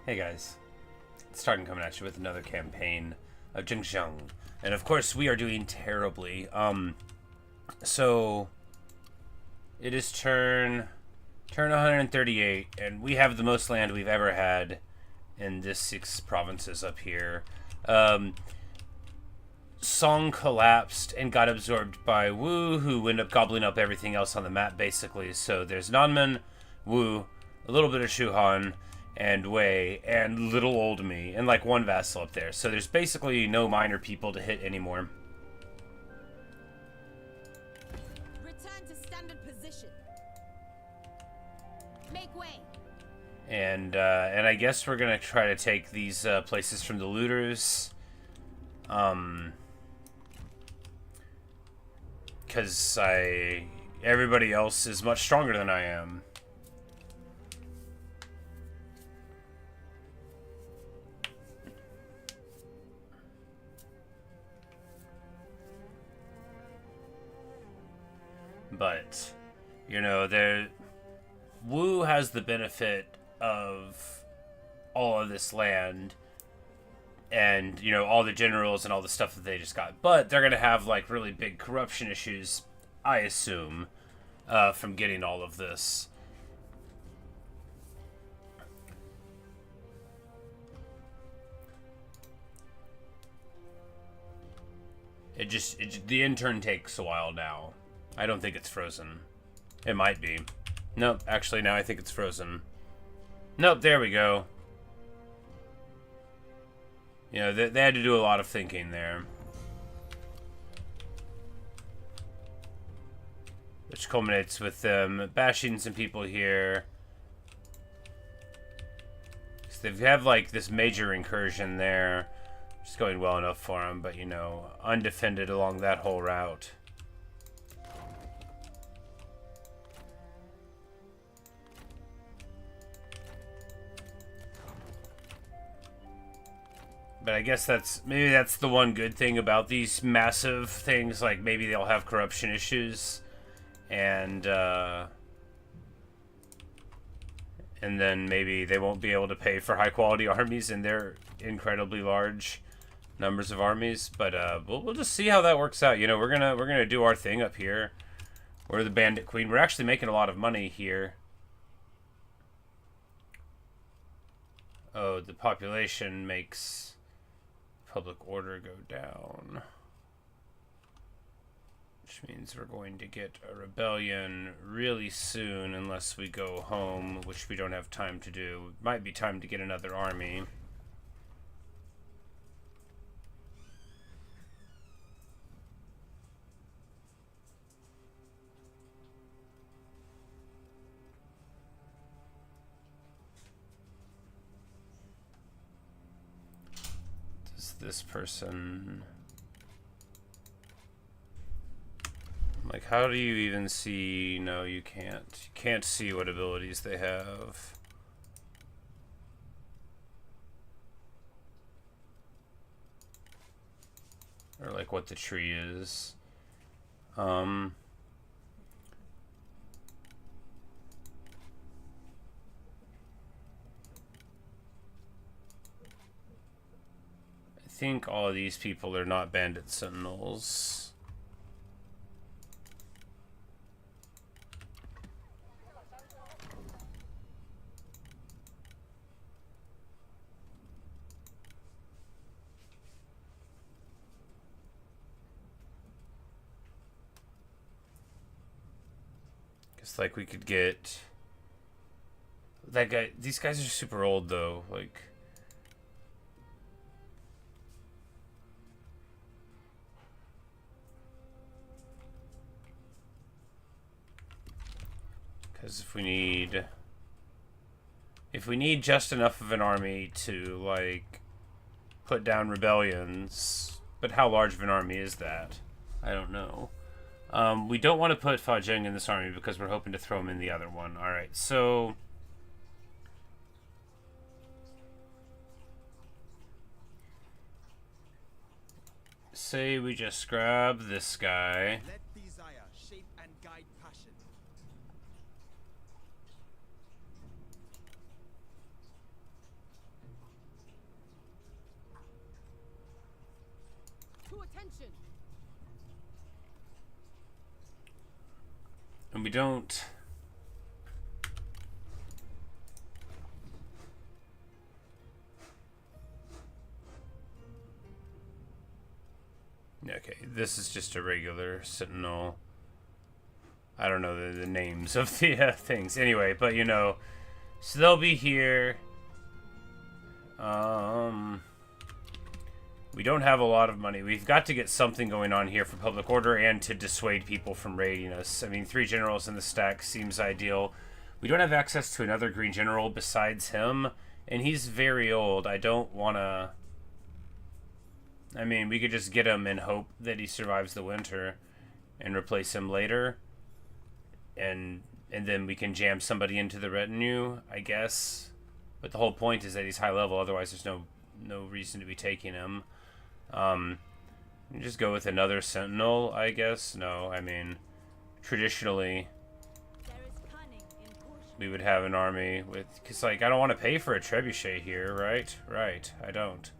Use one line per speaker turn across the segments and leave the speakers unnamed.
Hey guys, it's Tartan coming at you with another campaign of Jiang. And of course we are doing terribly. So it is turn 138, and we have the most land we've ever had in this 6 provinces up here. Song collapsed and got absorbed by Wu, who ended up gobbling up everything else on the map, basically. So there's Nanman, Wu, a little bit of Shu-Han, and Wei, and little old me, and like 1 vassal up there. So there's basically no minor people to hit anymore.
Return to standard position. Make way.
And I guess we're gonna try to take these places from the looters. Because everybody else is much stronger than I am. But, you know, Wu has the benefit of all of this land and, you know, all the generals and all the stuff that they just got. But they're going to have, like, really big corruption issues, I assume, from getting all of this. The intern takes a while now. I don't think it's frozen. It might be. Nope, actually, now I think it's frozen. Nope, there we go. You know, they had to do a lot of thinking there. Which culminates with them bashing some people here. So they have, like, this major incursion there. It's going well enough for them, but, you know, undefended along that whole route. But I guess maybe that's the one good thing about these massive things. Like, maybe they'll have corruption issues, and then maybe they won't be able to pay for high quality armies in their incredibly large numbers of armies. But we'll just see how that works out. You know, we're gonna do our thing up here. We're the Bandit Queen. We're actually making a lot of money here. Oh, the population makes public order go down, which means we're going to get a rebellion really soon unless we go home, which we don't have time to do. It might be time to get another army. This person, like, how do you even see? No, you can't see what abilities they have. Or like what the tree is. I think all of these people are not bandit sentinels. Guess like we could get that guy. These guys are super old though, like. Because if we need just enough of an army to, like, put down rebellions, but how large of an army is that? I don't know. We don't want to put Zheng in this army because we're hoping to throw him in the other one. Alright, so say we just grab this guy.
Let desire shape and guide passion.
Attention.
And we don't... Okay, this is just a regular sentinel. I don't know the names of the things. Anyway, but you know, so they'll be here. We don't have a lot of money. We've got to get something going on here for public order and to dissuade people from raiding us. I mean, 3 generals in the stack seems ideal. We don't have access to another green general besides him, and he's very old. I don't want to... I mean, we could just get him and hope that he survives the winter and replace him later. And then we can jam somebody into the retinue, I guess. But the whole point is that he's high level, otherwise there's no reason to be taking him. Just go with another sentinel, I guess. No, I mean, traditionally we would have an army with... Because, like, I don't want to pay for a trebuchet here, right? Right, I don't.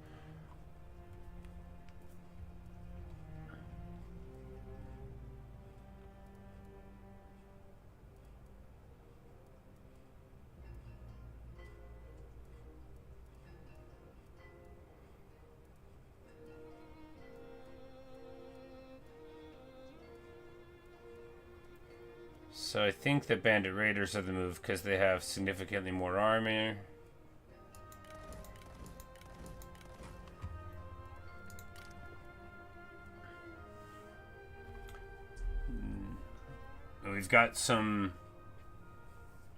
So I think the bandit raiders are the move because they have significantly more army. We've got some...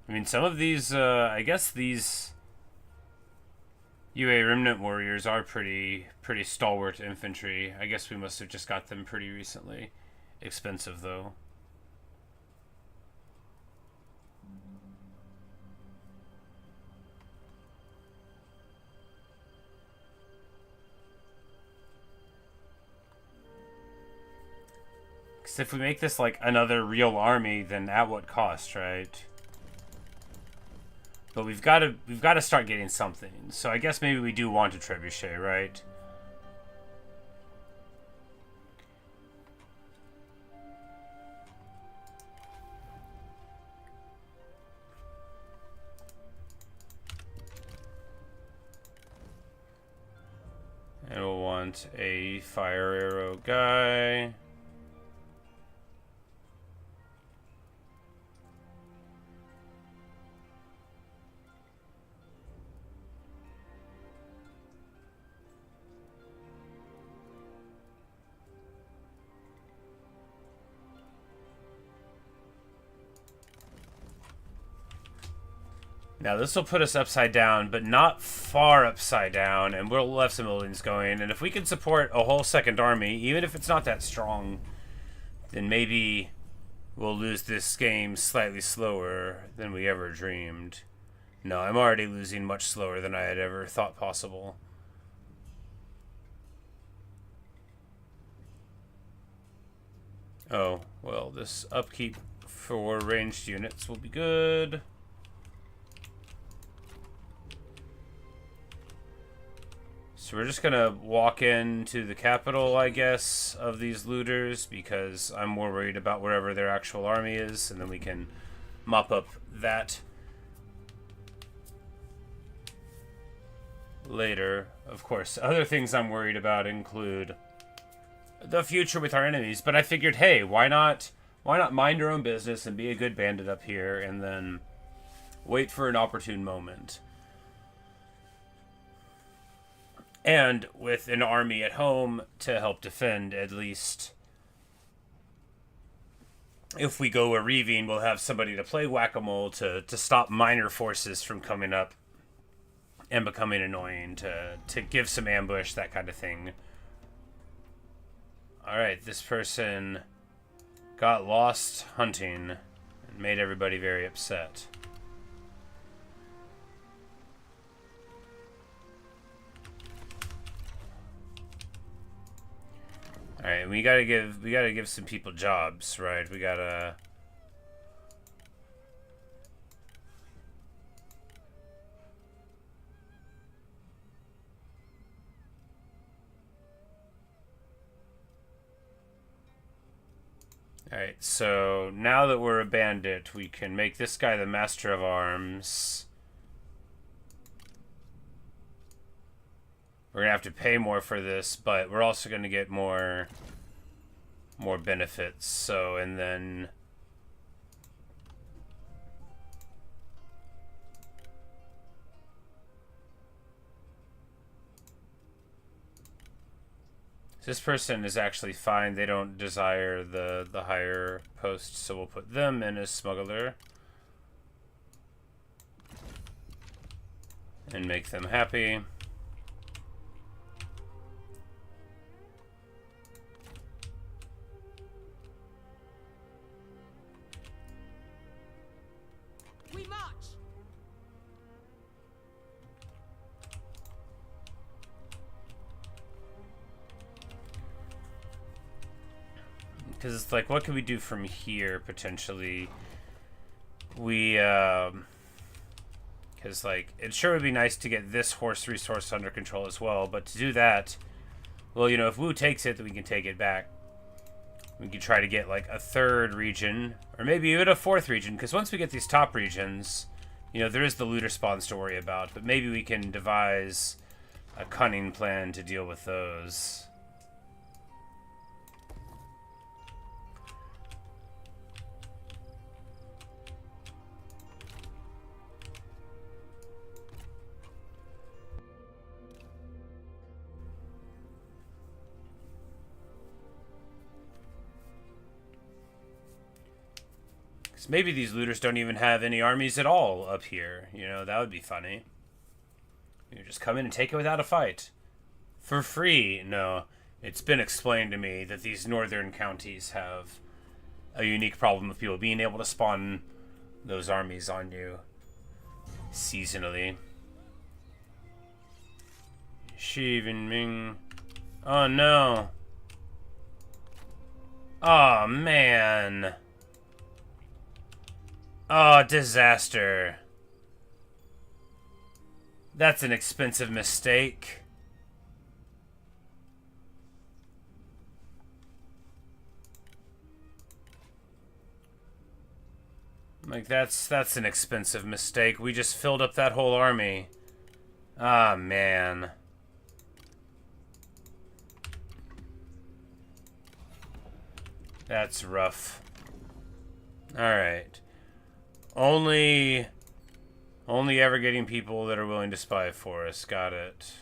I mean, some of these, I guess these UA Remnant warriors are pretty stalwart infantry. I guess we must have just got them pretty recently. Expensive, though. If we make this like another real army, then at what cost, right? But we've got to start getting something. So I guess maybe we do want a trebuchet, right? And we'll want a fire arrow guy. Now this will put us upside down, but not far upside down, and we'll have some buildings going. And if we can support a whole second army, even if it's not that strong, then maybe we'll lose this game slightly slower than we ever dreamed. No, I'm already losing much slower than I had ever thought possible. Oh, well, this upkeep for ranged units will be good. So we're just gonna walk into the capital, I guess, of these looters, because I'm more worried about wherever their actual army is, and then we can mop up that later. Of course, other things I'm worried about include the future with our enemies, but I figured, hey, why not mind our own business and be a good bandit up here, and then wait for an opportune moment. And with an army at home to help defend, at least. If we go a reaving, we'll have somebody to play whack-a-mole to stop minor forces from coming up and becoming annoying, to give some ambush, that kind of thing. Alright, this person got lost hunting and made everybody very upset. All right, we gotta give some people jobs, right? We gotta. Alright, so now that we're a bandit, we can make this guy the Master of Arms. We're gonna have to pay more for this, but we're also gonna get more benefits. So, and then this person is actually fine. They don't desire the higher post, so we'll put them in as smuggler and make them happy.
We march.
Because it's like, what can we do from here, potentially? We, because, like, it sure would be nice to get this horse resource under control as well, but to do that, well, you know, if Wu takes it, then we can take it back. We can try to get, like, a third region, or maybe even a fourth region, because once we get these top regions, you know, there is the looter spawns to worry about, but maybe we can devise a cunning plan to deal with those. Maybe these looters don't even have any armies at all up here. You know, that would be funny. You just come in and take it without a fight. For free. No, it's been explained to me that these northern counties have a unique problem with people being able to spawn those armies on you seasonally. Shi Ming. Oh no. Oh man. Oh, disaster. That's an expensive mistake. Like, that's an expensive mistake. We just filled up that whole army. Ah, man. That's rough. Alright. Only ever getting people that are willing to spy for us. Got it.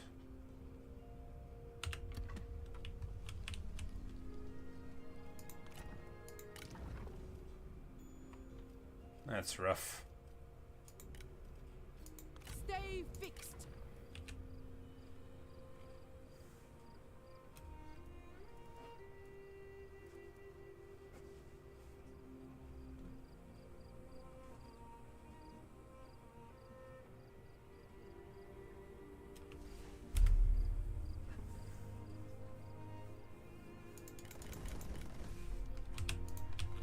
That's rough.
Stay fixed.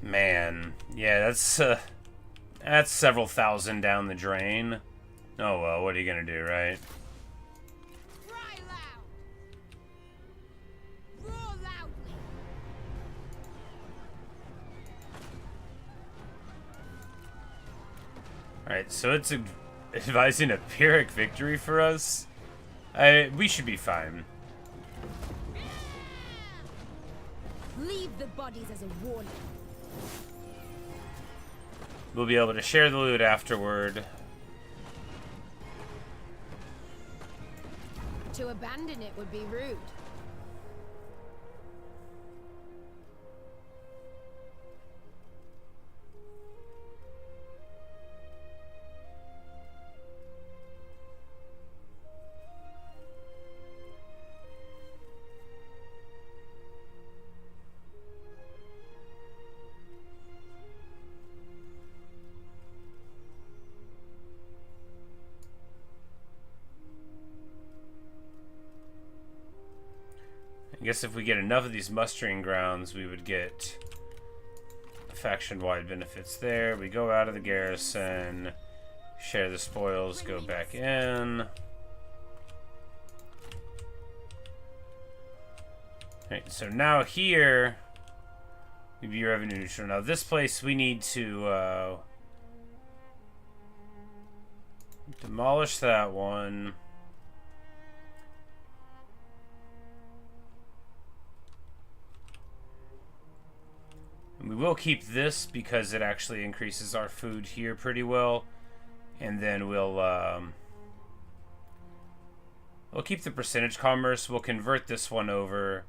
Man, yeah, that's several thousand down the drain. Oh well, what are you gonna do, right?
Cry loud. Roar loudly.
Alright, so it's advising a Pyrrhic victory for us. We should be fine.
Leave the bodies as a warning.
We'll be able to share the loot afterward.
To abandon it would be rude.
I guess if we get enough of these mustering grounds, we would get faction-wide benefits there. We go out of the garrison, share the spoils, go back in. Right, so now here, Be revenue neutral. Now this place we need to demolish that one. And we will keep this because it actually increases our food here pretty well. And then we'll keep the percentage commerce. We'll convert this one over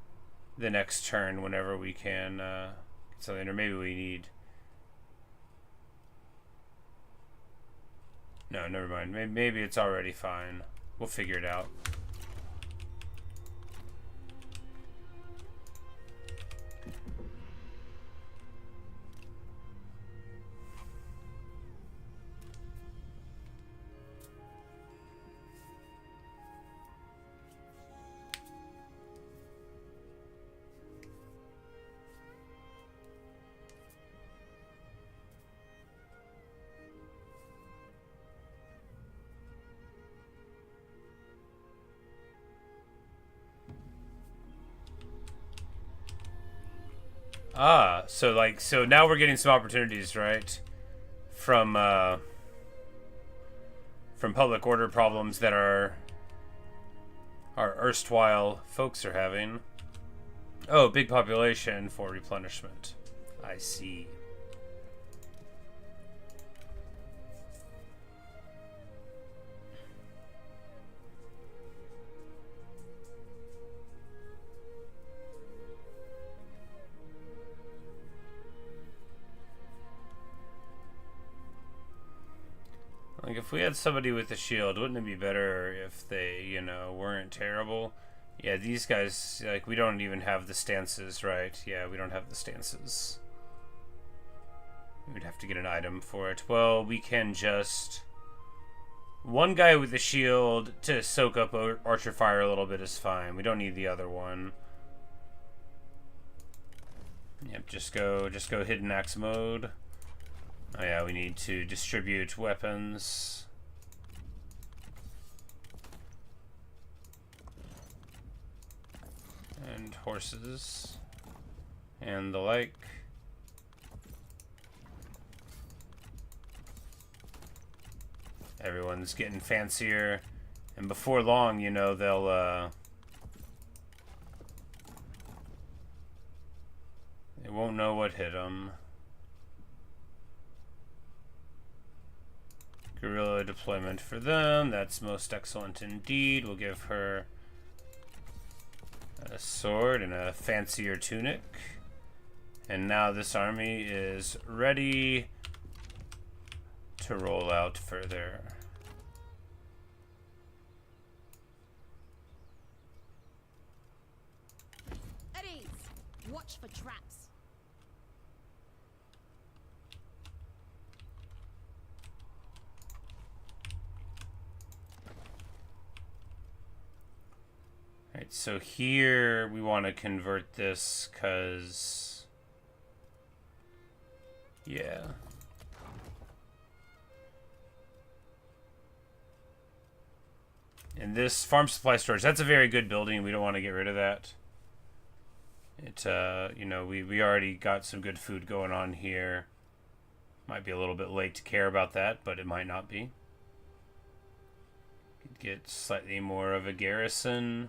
the next turn whenever we can get something, or maybe we need. No, never mind. Maybe it's already fine. We'll figure it out. Ah, so now we're getting some opportunities, right? From public order problems that our erstwhile folks are having. Oh, big population for replenishment. I see. Like, if we had somebody with a shield, wouldn't it be better if they, you know, weren't terrible? Yeah, these guys, like, we don't even have the stances, right? Yeah, we don't have the stances. We'd have to get an item for it. Well, we can just... One guy with a shield to soak up archer fire a little bit is fine. We don't need the other one. Yep, just go hidden axe mode. Oh yeah, we need to distribute weapons. And horses. And the like. Everyone's getting fancier. And before long, you know, they'll, they won't know what hit them. Guerrilla deployment for them. That's most excellent indeed. We'll give her a sword and a fancier tunic. And now this army is ready to roll out further.
Eddie, watch for traps.
Alright, so here we want to convert this because, yeah. And this farm supply storage, that's a very good building. We don't want to get rid of that. It, you know, we already got some good food going on here. Might be a little bit late to care about that, but it might not be. Could get slightly more of a garrison.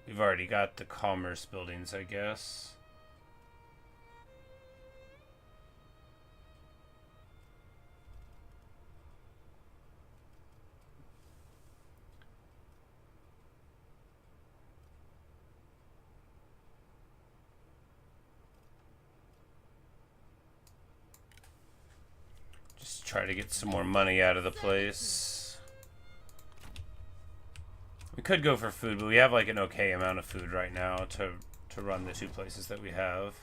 We've already got the commerce buildings, I guess. Just try to get some more money out of the place. We could go for food, but we have like an okay amount of food right now to run the two places that we have.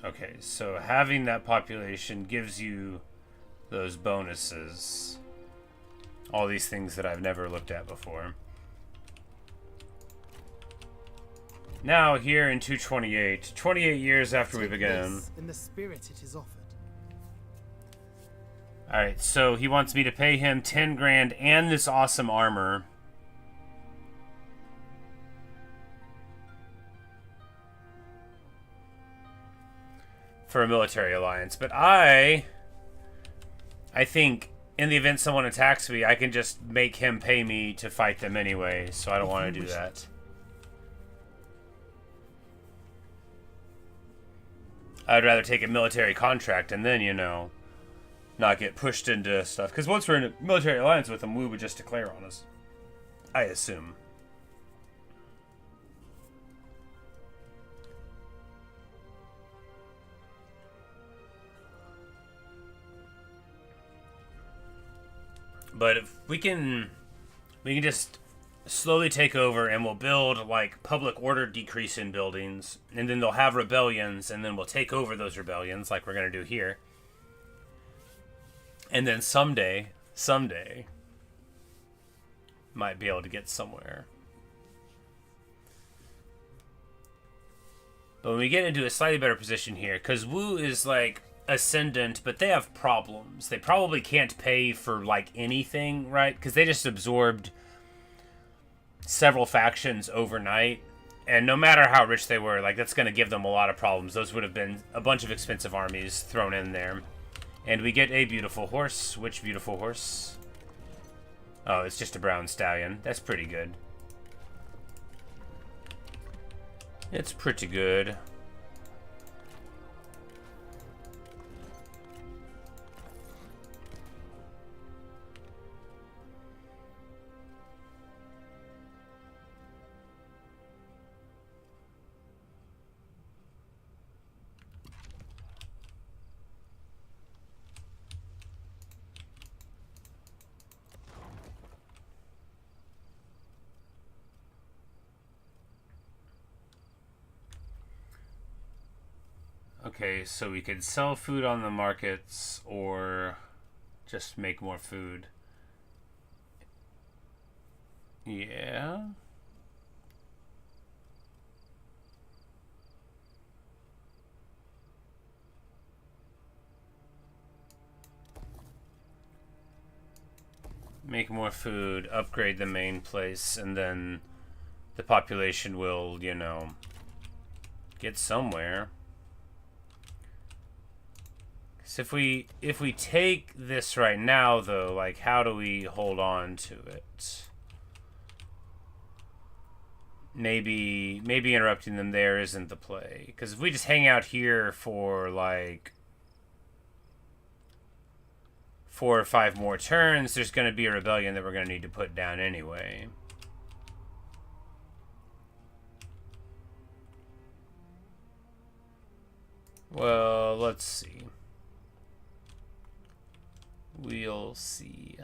Okay, so having that population gives you those bonuses. All these things that I've never looked at before. Now, here in 228, 28 years after we began.
In the spirit it is offered.
Alright, so he wants me to pay him 10 grand and this awesome armor. For a military alliance. But I think in the event someone attacks me, I can just make him pay me to fight them anyway, so I don't want to do that. I'd rather take a military contract and then, you know, not get pushed into stuff. Because once we're in a military alliance with them, we would just declare on us. I assume. But if we can just slowly take over, and we'll build like public order decrease in buildings, and then they'll have rebellions, and then we'll take over those rebellions like we're gonna do here. And then someday, might be able to get somewhere. But when we get into a slightly better position here, because Wu is like ascendant, but they have problems. They probably can't pay for like anything, right? Because they just absorbed several factions overnight, and no matter how rich they were, like that's going to give them a lot of problems. Those would have been a bunch of expensive armies thrown in there. And we get a beautiful horse. Which beautiful horse? Oh, it's just a brown stallion. That's pretty good. It's pretty good. Okay, so we could sell food on the markets or just make more food. Yeah. Make more food, upgrade the main place, and then the population will, you know, get somewhere. So if we take this right now, though, like, how do we hold on to it? Maybe interrupting them there isn't the play. Because if we just hang out here for, like, 4 or 5 more turns, there's going to be a rebellion that we're going to need to put down anyway. Well, let's see. We'll see.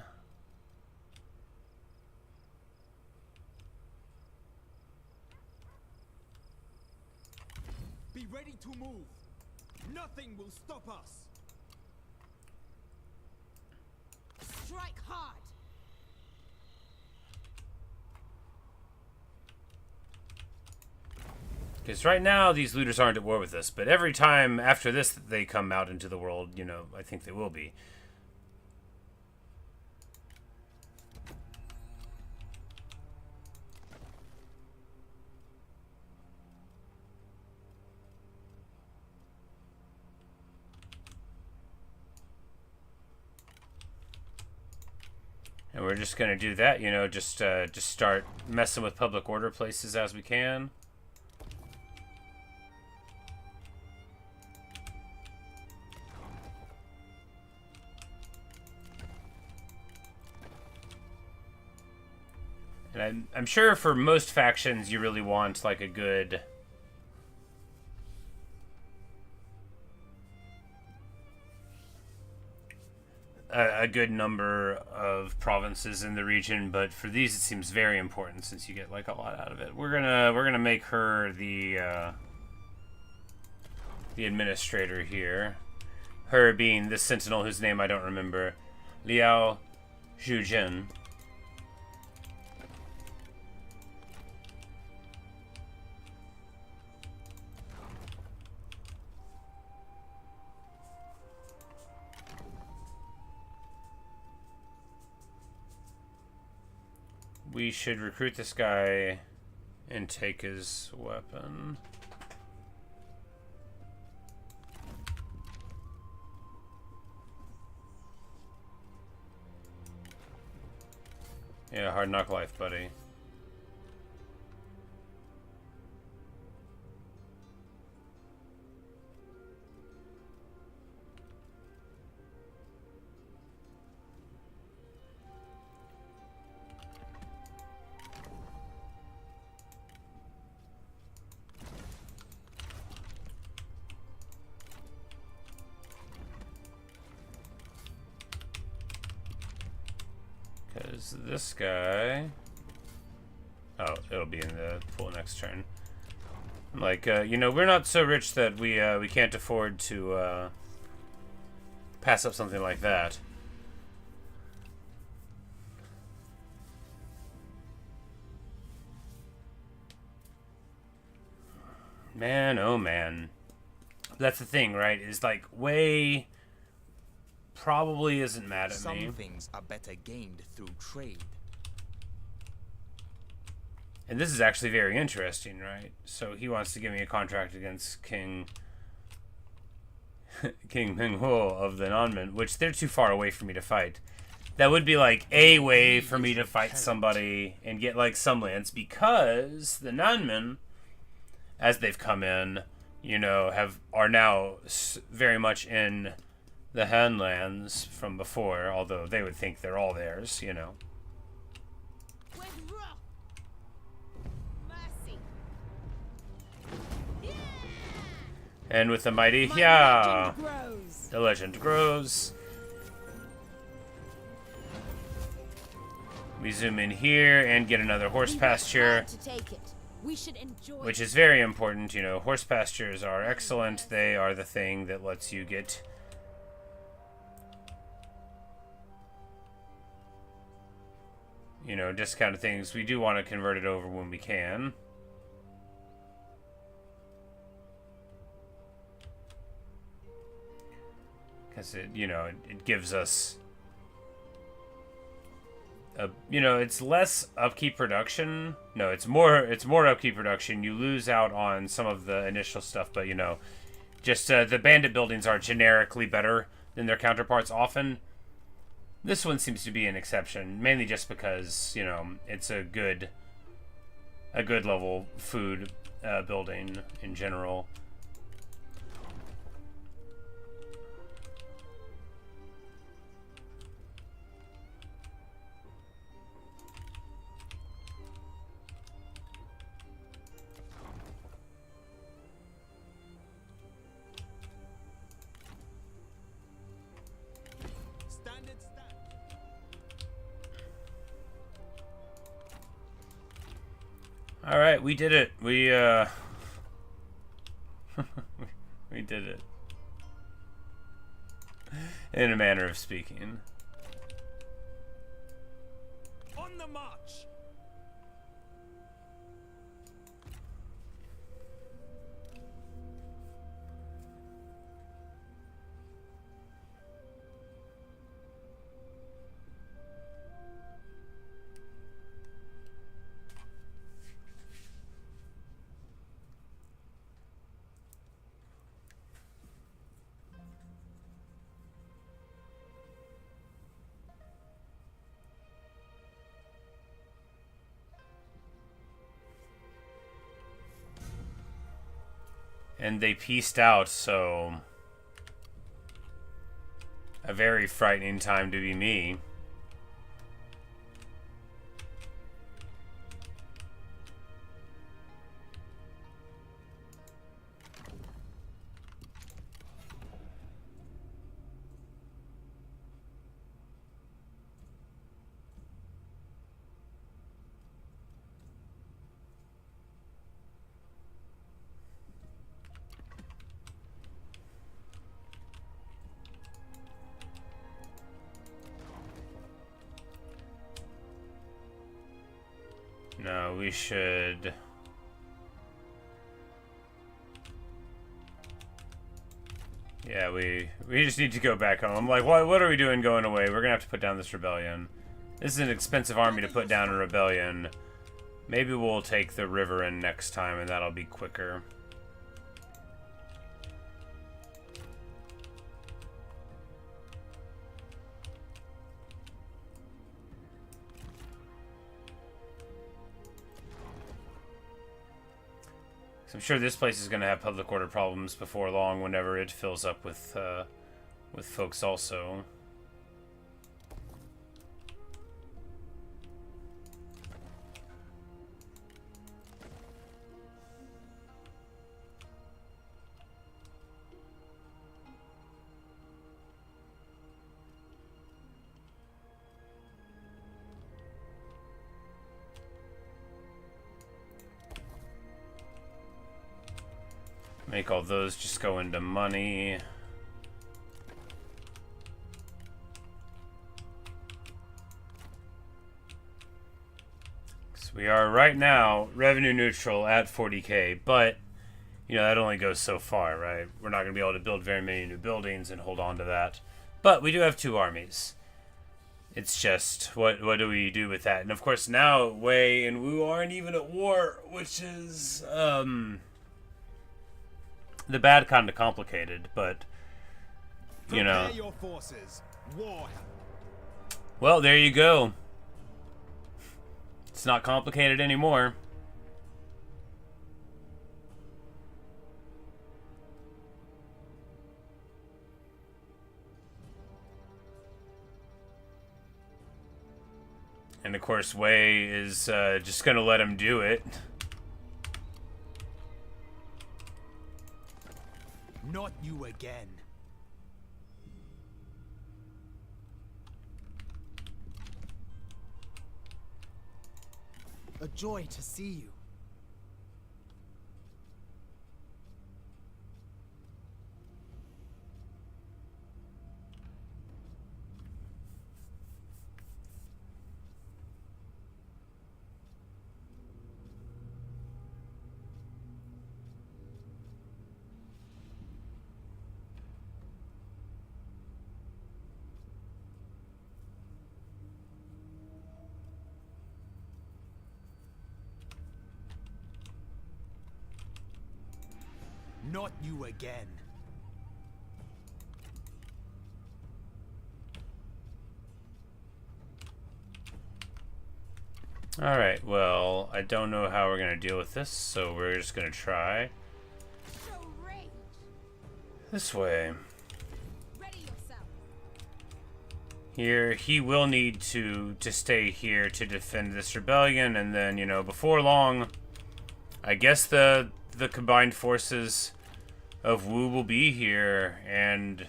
Be ready to move. Nothing will stop us.
Strike hard.
Because right now, these looters aren't at war with us, but every time after this they come out into the world, you know, I think they will be. And we're just going to do that, you know, just start messing with public order places as we can. And I'm sure for most factions you really want like a good number of provinces in the region, but for these it seems very important since you get like a lot out of it. We're gonna make her the administrator here. Her being the sentinel whose name I don't remember. Liao Zhu. We should recruit this guy and take his weapon. Yeah, hard knock life, buddy. Because this guy... Oh, it'll be in the full next turn. Like, you know, we're not so rich that we can't afford to pass up something like that. Man, oh man. That's the thing, right? Is like, Wei probably isn't mad at me.
Some things are better gained through trade.
And this is actually very interesting, right? So he wants to give me a contract against King Minghuo of the Nanman, which they're too far away for me to fight. That would be like a way for me to fight somebody and get like some lands, because the Nanman, as they've come in, you know, are now very much in the Han lands from before, although they would think they're all theirs, you know. And with the mighty, yeah, the legend grows. We zoom in here and get another horse pasture, which is very important. You know, horse pastures are excellent. They are the thing that lets you get discounted things. We do want to convert it over when we can. Because it gives us it's less upkeep production. No, it's more upkeep production. You lose out on some of the initial stuff, but just the bandit buildings are generically better than their counterparts often. This one seems to be an exception, mainly just because it's a good level food building in general. All right, we did it. We we did it. In a manner of speaking.
On the march.
And they pieced out, so a very frightening time to be me. No, we should... Yeah, we just need to go back home. Like, what are we doing going away? We're gonna have to put down this rebellion. This is an expensive army to put down a rebellion. Maybe we'll take the river in next time, and that'll be quicker. I'm sure this place is going to have public order problems before long whenever it fills up with folks also. Make all those just go into money. So we are right now revenue neutral at 40K, but you know that only goes so far, right? We're not going to be able to build very many new buildings and hold on to that. But we do have 2 armies. It's just what do we do with that? And of course now Wei and Wu aren't even at war, which is the bad kind of complicated, but you know.
Prepare your forces. War.
Well, there you go. It's not complicated anymore. And of course, Wei is just gonna let him do it.
Not you again.
A joy to see you.
Not you again.
Alright, well, I don't know how we're going to deal with this, so we're just going to try.
Show rage.
This way.
Ready yourself.
Here, he will need to stay here to defend this rebellion, and then, you know, before long, I guess the combined forces of Wu will be here, and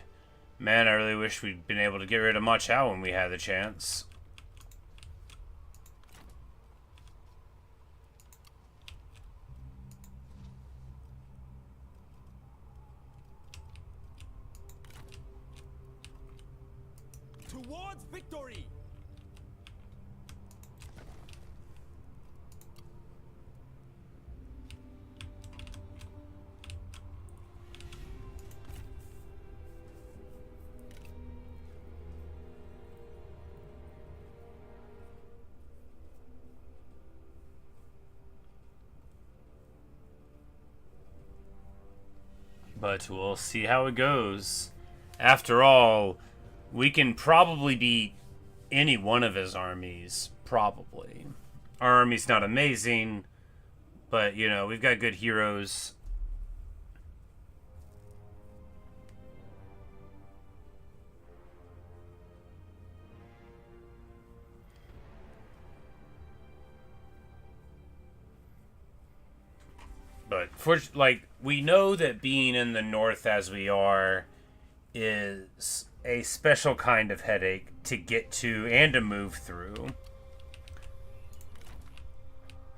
man, I really wish we'd been able to get rid of Ma Chao when we had the chance.
Towards victory.
But we'll see how it goes. After all, we can probably beat any one of his armies. Probably. Our army's not amazing, but, you know, we've got good heroes. But, we know that being in the north as we are is a special kind of headache to get to and to move through.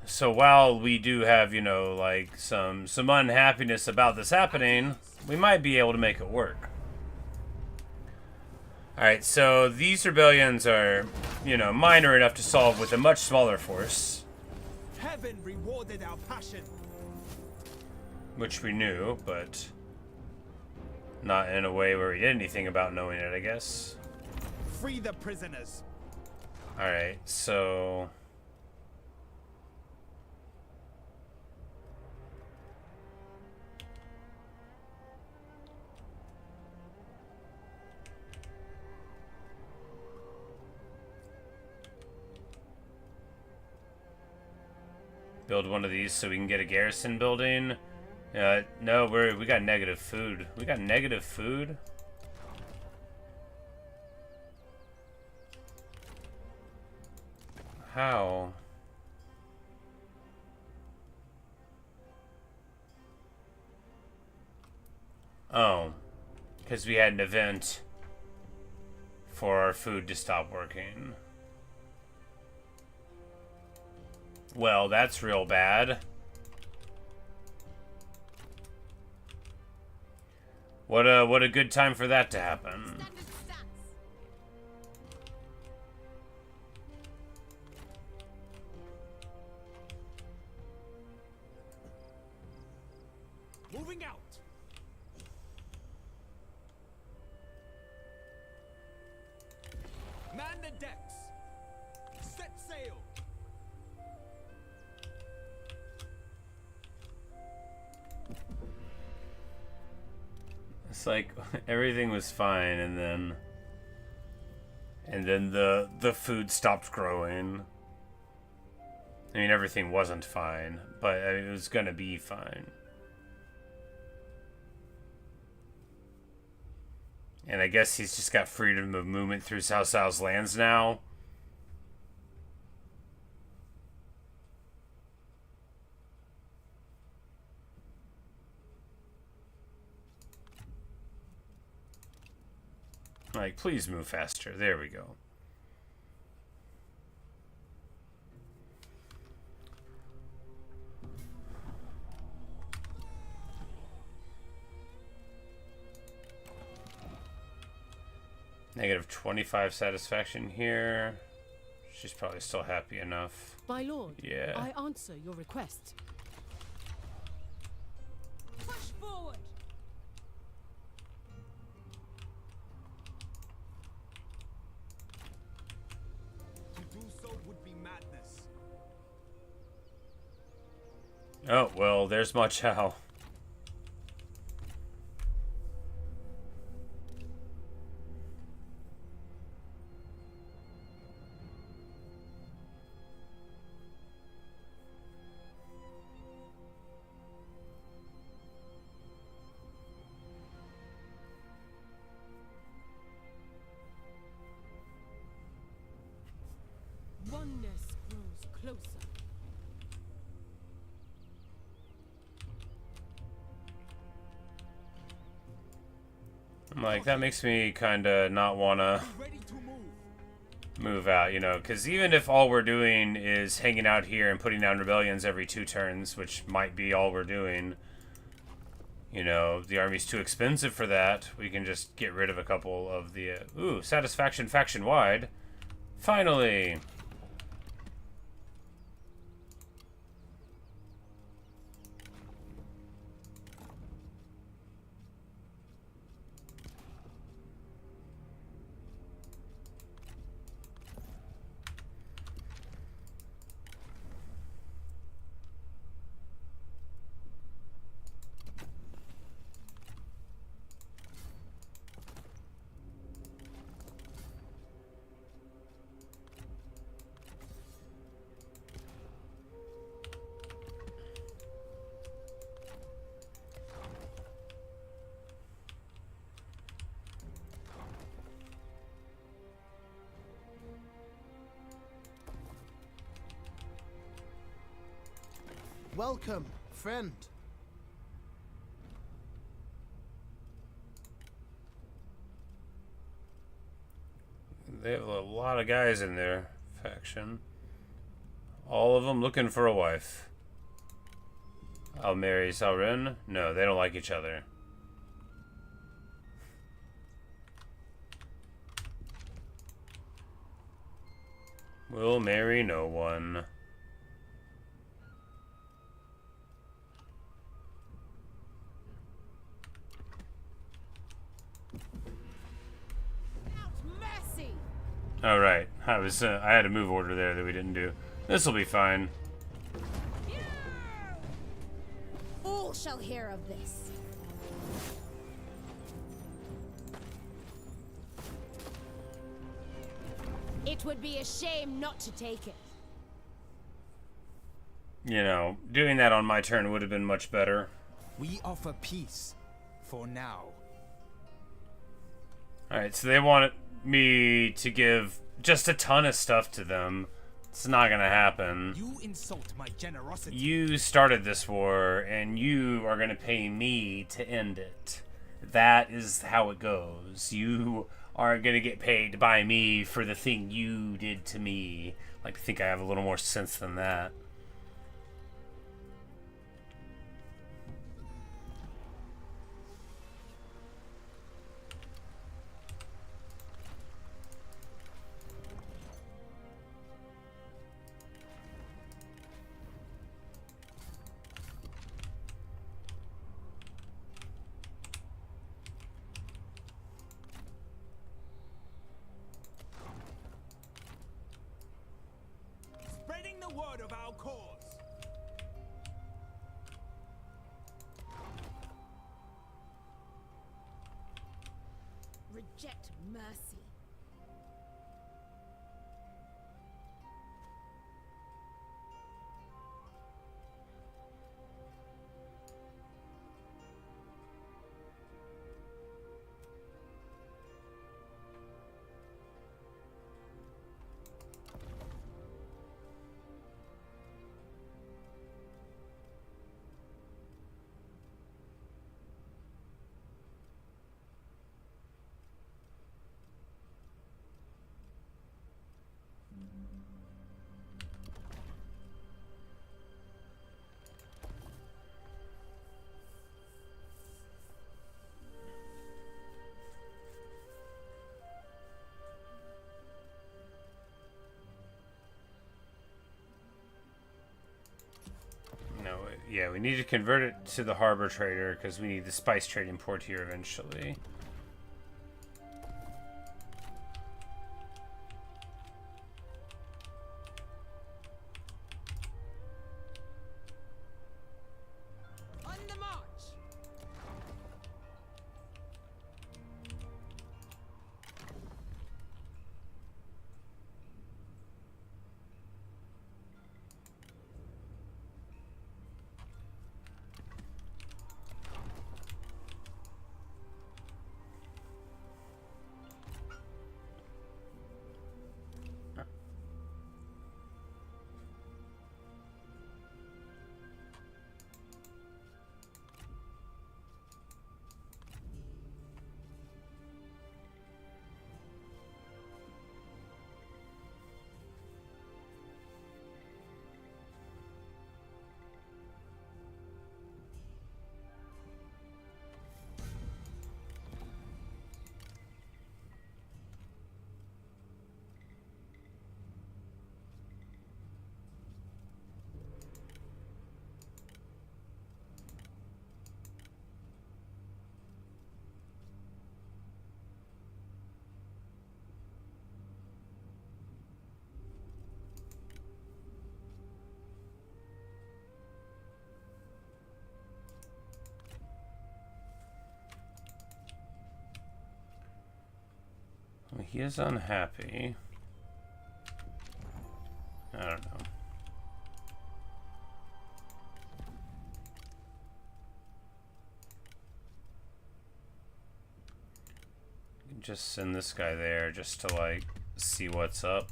So while we do have, you know, like, some unhappiness about this happening, we might be able to make it work. Alright, so these rebellions are, you know, minor enough to solve with a much smaller force.
Heaven rewarded our passion.
Which we knew, but not in a way where we did anything about knowing it, I guess.
Free the prisoners.
Alright, so... build one of these so we can get a garrison building. No, we got negative food. We got negative food? How? Oh. Because we had an event for our food to stop working. Well, that's real bad. What a good time for that to happen.
Standard stats.
Moving out. Man the decks. Set sail.
It's like everything was fine, and then the food stopped growing. I mean, everything wasn't fine, but it was gonna be fine. And I guess he's just got freedom of movement through Cao Cao's lands now. Like, please move faster. There we go. Negative 25 satisfaction here. She's probably still happy enough.
My lord,
Yeah.
I answer your request.
Push forward.
To do so would be madness.
Oh, well, there's my Chow.
Oneness grows closer.
I'm like, that makes me kind of not want to
Ready to move.
move out, you know, because even if all we're doing is hanging out here and putting down rebellions every 2 turns, which might be all we're doing, you know, the army's too expensive for that. We can just get rid of a couple of the... ooh, satisfaction faction-wide. Finally!
Welcome, friend.
They have a lot of guys in their faction. All of them looking for a wife. I'll marry Salrin. No, they don't like each other. We'll marry no one. Oh right, I had a move order there that we didn't do. This will be fine.
All shall hear of this. It would be a shame not to take it.
You know, doing that on my turn would have been much better.
We offer peace. For now.
Alright, so they wanted me to give just a ton of stuff to them. It's not gonna happen.
You insult my generosity.
You started this war, and you are gonna pay me to end it. That is how it goes. You are gonna get paid by me for the thing you did to me. Like, I think I have a little more sense than that.
Spreading the word of our cause.
Reject mercy. No, yeah, we need to convert it to the harbor trader because we need the spice trading port here eventually.
On the march!
Well, he is unhappy. I don't know. Just send this guy there just to, like, see what's up.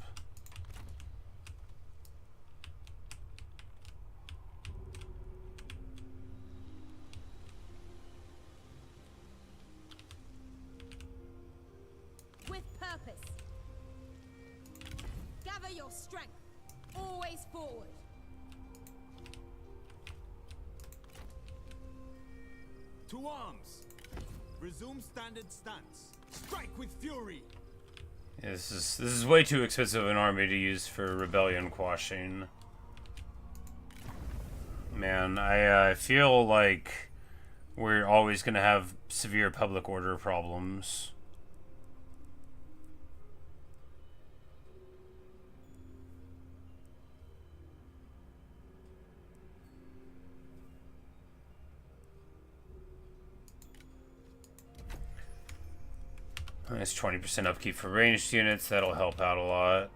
With purpose. Gather your strength. Always forward.
To arms. Resume standard stance. Strike with fury.
Yeah, this is way too expensive an army to use for rebellion quashing. Man, I feel like we're always gonna have severe public order problems. Nice 20% upkeep for ranged units. That'll help out a lot.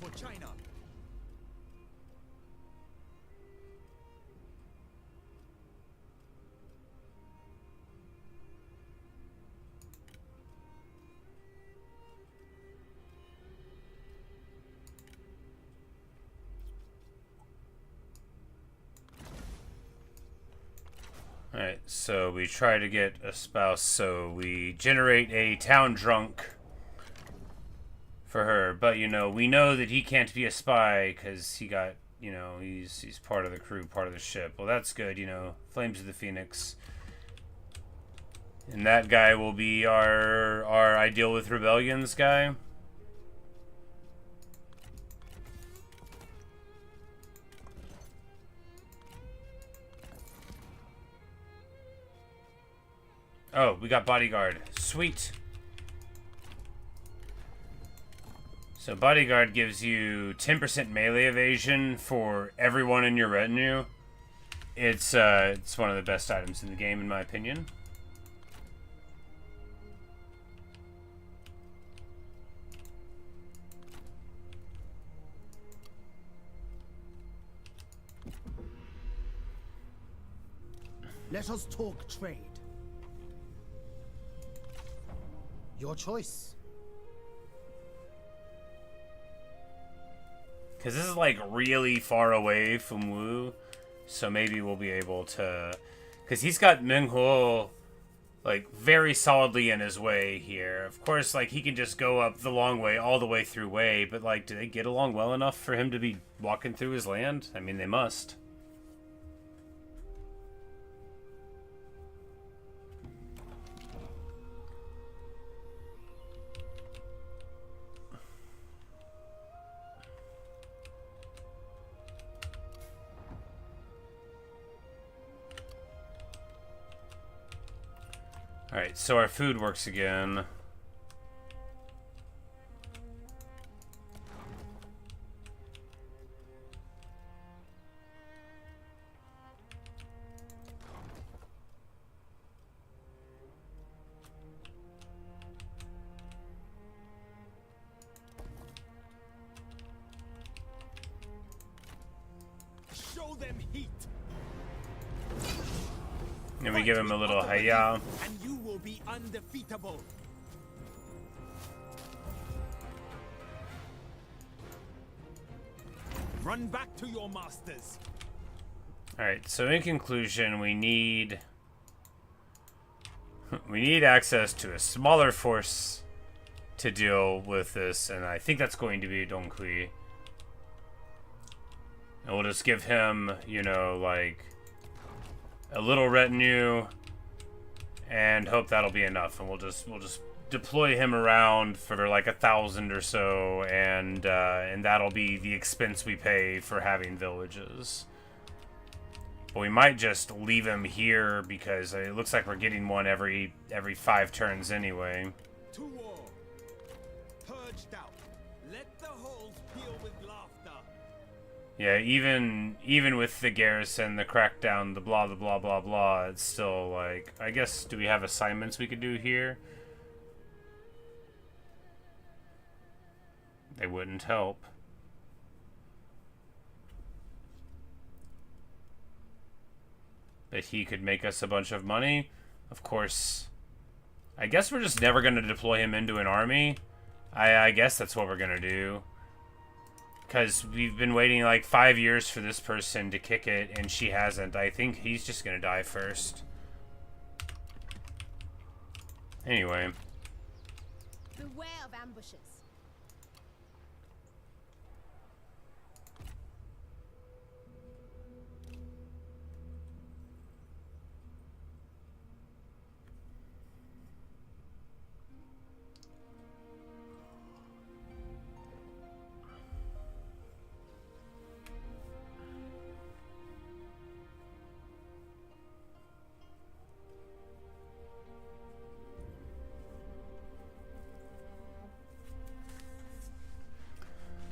For China.
Alright, so we try to get a spouse, so we generate a town drunk for her, but you know, we know that he can't be a spy because he got, you know, he's part of the crew, part of the ship. Well, that's good, you know, Flames of the Phoenix. And that guy will be our I deal with rebellions guy. Oh, we got bodyguard. Sweet. So bodyguard gives you 10% melee evasion for everyone in your retinue. It's one of the best items in the game, in my opinion.
Let us talk trade. Your choice.
Because this is like really far away from Wu, so maybe we'll be able to. Because he's got Menghuo like very solidly in his way here. Of course, like he can just go up the long way all the way through Wei, but like, do they get along well enough for him to be walking through his land? I mean, they must. Alright, so our food works again.
Show them heat.
And we give him a little hiya.
And you will be undefeatable. Run back to your masters.
Alright, so in conclusion, we need access to a smaller force to deal with this, and I think that's going to be Donghui. And we'll just give him, you know, like a little retinue and hope that'll be enough, and we'll just deploy him around for like 1,000 or so, and that'll be the expense we pay for having villages. But we might just leave him here because it looks like we're getting one every 5 turns anyway.
To war. Purged out. Let the holes peel with laughter.
Yeah, even with the garrison, the crackdown, the blah, the blah, blah, blah, it's still like, I guess, do we have assignments we could do here? They wouldn't help. But he could make us a bunch of money. Of course, I guess we're just never going to deploy him into an army. I guess that's what we're going to do. Because we've been waiting like 5 years for this person to kick it, and she hasn't. I think he's just going to die first. Anyway.
Beware of ambushes.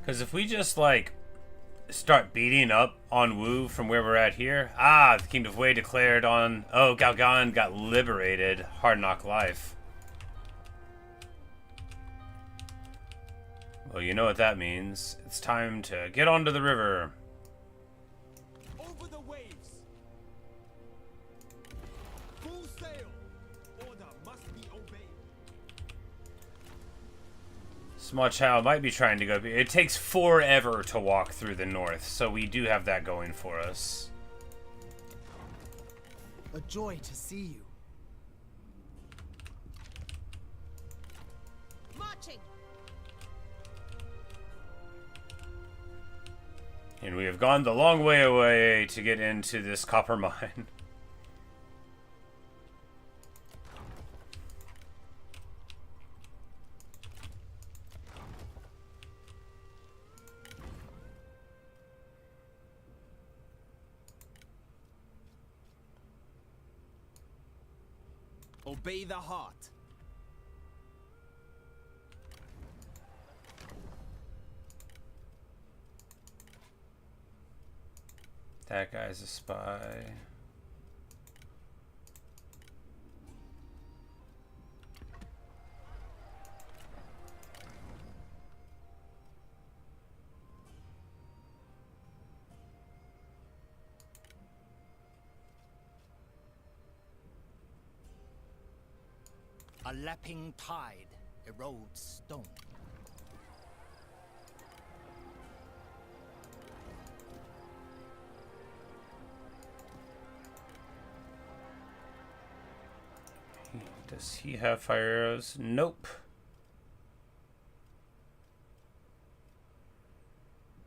Because if we just, like, start beating up on Wu from where we're at here... Ah, the Kingdom of Wei declared on... Oh, Gaogan got liberated. Hard knock life. Well, you know what that means. It's time to get onto the river.
Over the waves. Full sail. Order must be obeyed.
Sma Chao might be trying to go... It takes forever to walk through the north, so we do have that going for us.
A joy to see you.
Marching.
And we have gone the long way away to get into this copper mine.
Obey the heart.
That guy's a spy.
A lapping tide erodes stone.
Does he have fire arrows? Nope.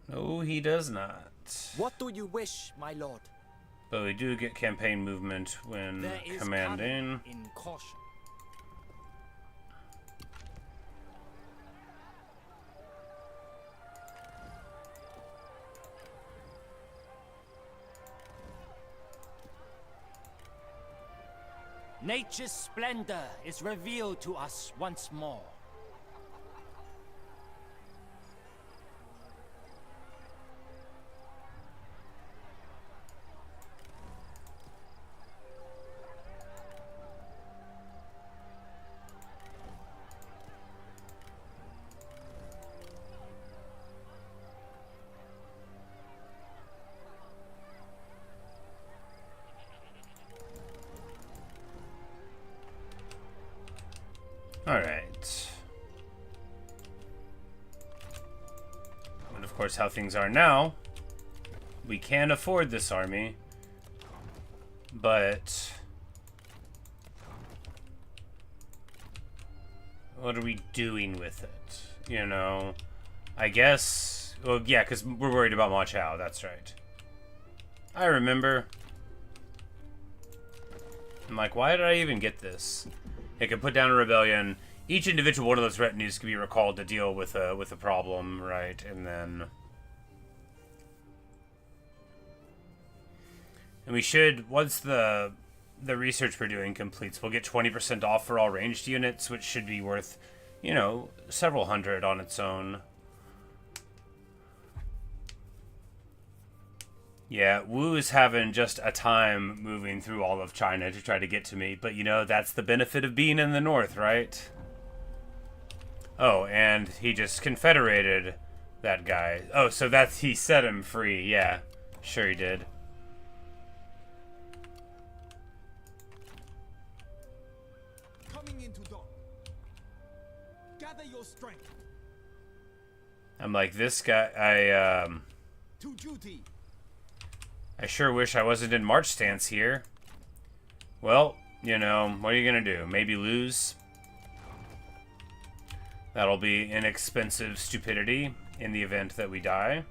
No, he does not.
What do you wish, my lord?
But we do get campaign movement when
There is
commanding.
cunning in caution. Nature's splendor is revealed to us once more.
Alright. And of course, how things are now, we can afford this army, but what are we doing with it? You know, I guess, well, yeah, because we're worried about Ma Chao, that's right. I remember. I'm like, why did I even get this? It can put down a rebellion. Each individual one of those retinues can be recalled to deal with a problem, right? And then... And we should, once the research we're doing completes, we'll get 20% off for all ranged units, which should be worth, you know, several hundred on its own. Yeah, Wu is having just a time moving through all of China to try to get to me, but you know, that's the benefit of being in the north, right? Oh, and he just confederated that guy. Oh, so that's, he set him free, yeah. Sure he did.
Coming into dawn. Gather your strength.
I'm like, this guy,
To duty.
I sure wish I wasn't in march stance here. Well, you know, what are you gonna do? Maybe lose? That'll be inexpensive stupidity in the event that we die.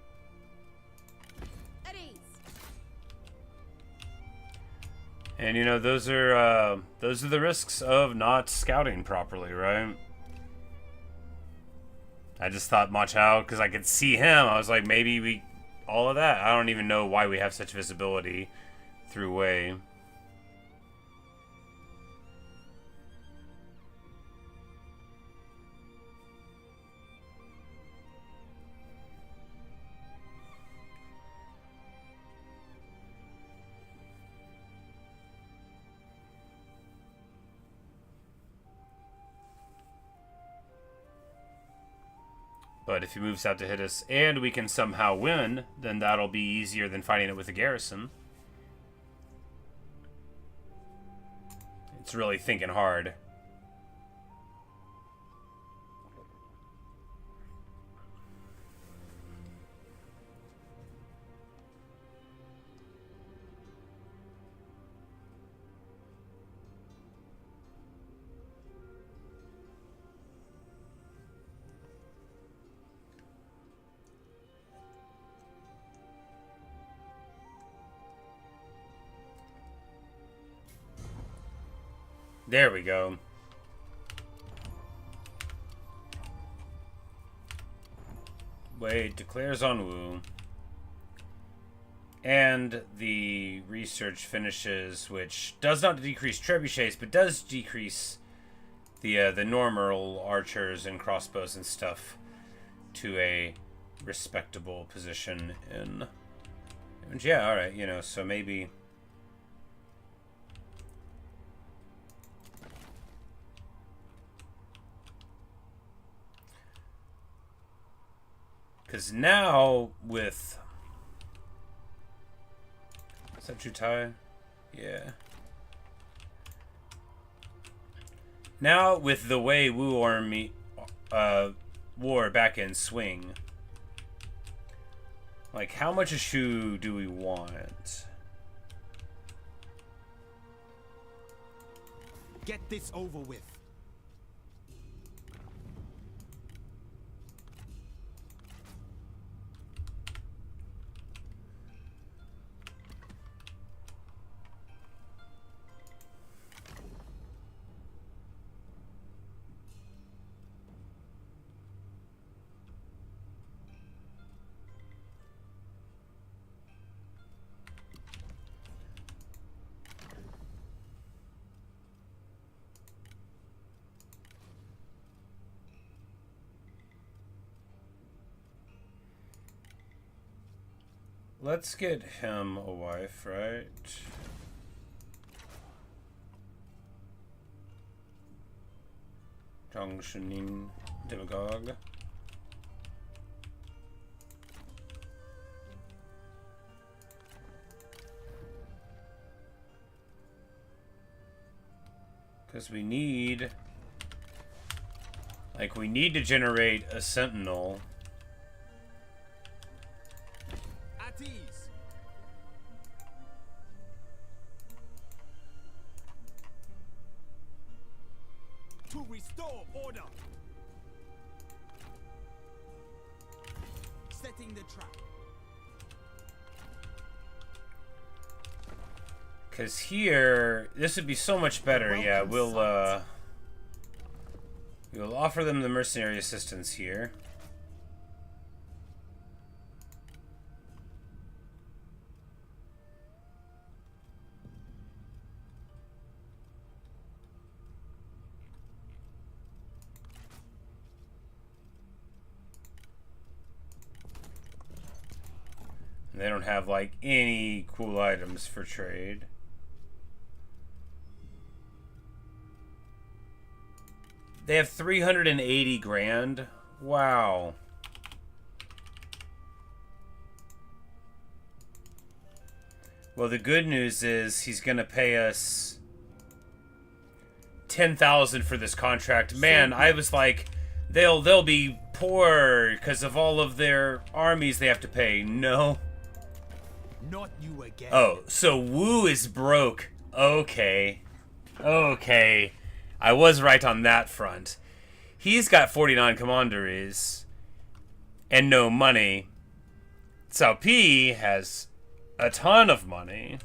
At ease.
And you know, those are the risks of not scouting properly, right? I just thought Ma Chao, because I could see him, I was like, maybe we... all of that. I don't even know why we have such visibility through Wei. But if he moves out to hit us and we can somehow win, then that'll be easier than fighting it with a garrison. It's really thinking hard. There we go. Wade declares on Wu. And the research finishes, which does not decrease trebuchets, but does decrease the normal archers and crossbows and stuff to a respectable position in... Yeah, alright, you know, so maybe... Because now with... Is that Jutai? Yeah. Now with the way Wu army war back in swing, like how much a Shu do we want?
Get this over with.
Let's get him a wife, right? Zhang Shunin demagogue. Because we need... Like, we need to generate a sentinel.
At ease. To restore order. Setting the trap.
Because here, this would be so much better. Yeah, we'll offer them the mercenary assistance here. And they don't have like any cool items for trade. They have 380 grand. Wow. Well, the good news is he's going to pay us 10,000 for this contract. Man, I was like, they'll be poor because of all of their armies they have to pay. No.
Not you again.
Oh, so Wu is broke. Okay. Okay. I was right on that front. He's got 49 commanderies and no money. Cao Pi has a ton of money.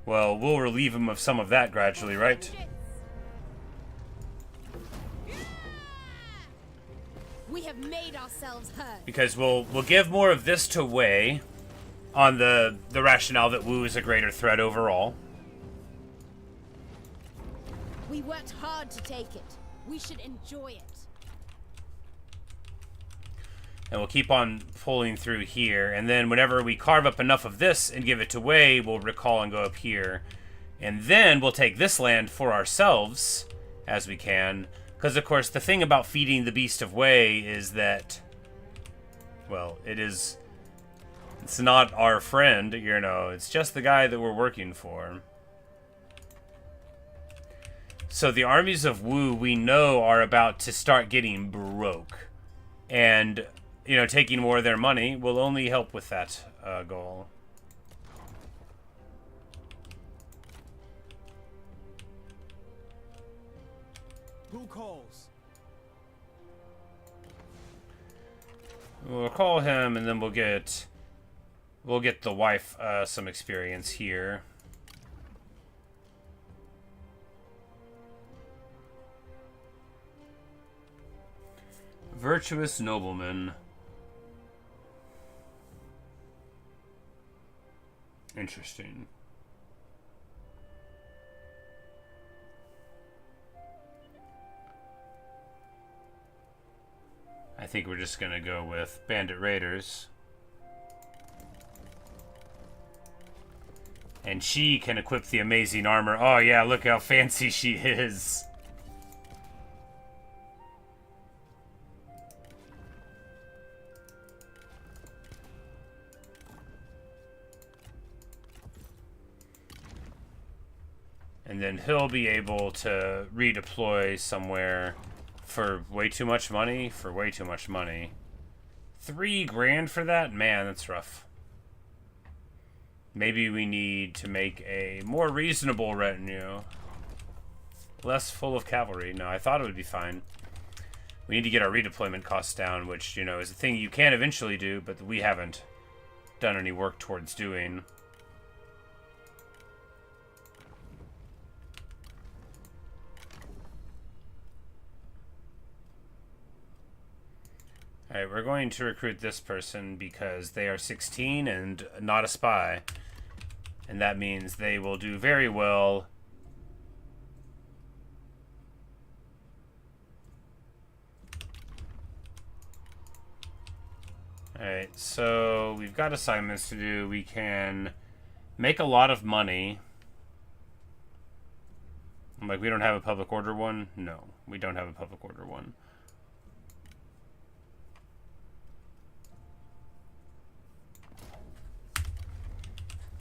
Well, we'll relieve him of some of that gradually, right?
We have made ourselves heard.
Because we'll give more of this to Wei on the rationale that Wu is a greater threat overall.
We worked hard to take it. We should enjoy it.
And we'll keep on pulling through here. And then whenever we carve up enough of this and give it to Wei, we'll recall and go up here. And then we'll take this land for ourselves, as we can. Because, of course, the thing about feeding the Beast of Wei is that, well, it's not our friend, you know, it's just the guy that we're working for. So the armies of Wu, we know, are about to start getting broke. And, you know, taking more of their money will only help with that goal.
Who calls?
We'll call him, and then we'll get the wife some experience here. Virtuous nobleman. Interesting. I think we're just gonna go with bandit raiders. And she can equip the amazing armor. Oh yeah, look how fancy she is. And then he'll be able to redeploy somewhere for way too much money. For way too much money. $3 grand for that? Man, that's rough. Maybe we need to make a more reasonable retinue. Less full of cavalry. No, I thought it would be fine. We need to get our redeployment costs down, which, you know, is a thing you can eventually do, but we haven't done any work towards doing. Alright, we're going to recruit this person because they are 16 and not a spy. And that means they will do very well. Alright, so we've got assignments to do. We can make a lot of money. I'm like, we don't have a public order one? No, we don't have a public order one.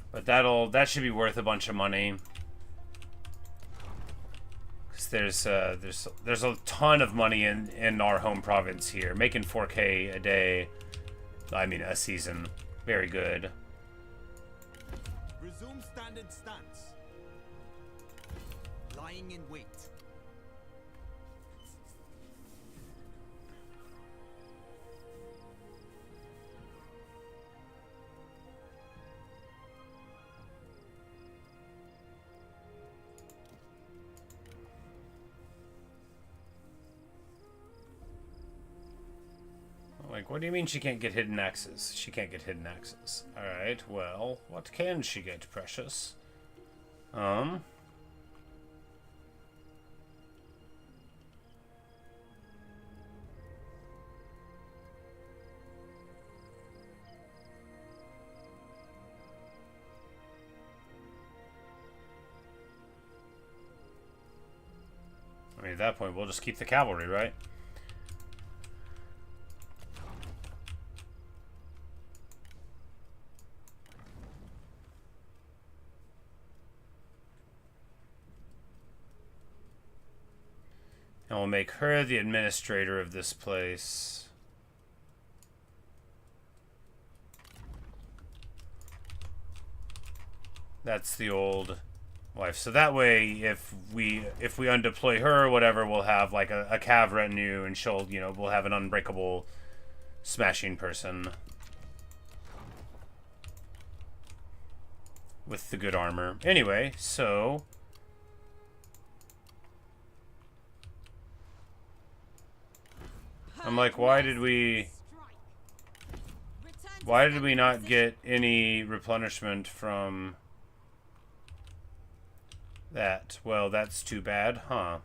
But that should be worth a bunch of money. Cause there's a ton of money in our home province here. Making 4K a day, I mean a season, very good.
Resume standard stance. Lying in wait.
Like, what do you mean she can't get hidden axes? She can't get hidden axes. Alright, well, what can she get, precious? I mean, at that point, we'll just keep the cavalry, right? And we'll make her the administrator of this place. That's the old wife. So that way, if we undeploy her or whatever, we'll have like a cav retinue, and she'll, you know, we'll have an unbreakable smashing person with the good armor. Anyway, so I'm like, why did we not get any replenishment from that? Well, that's too bad, huh?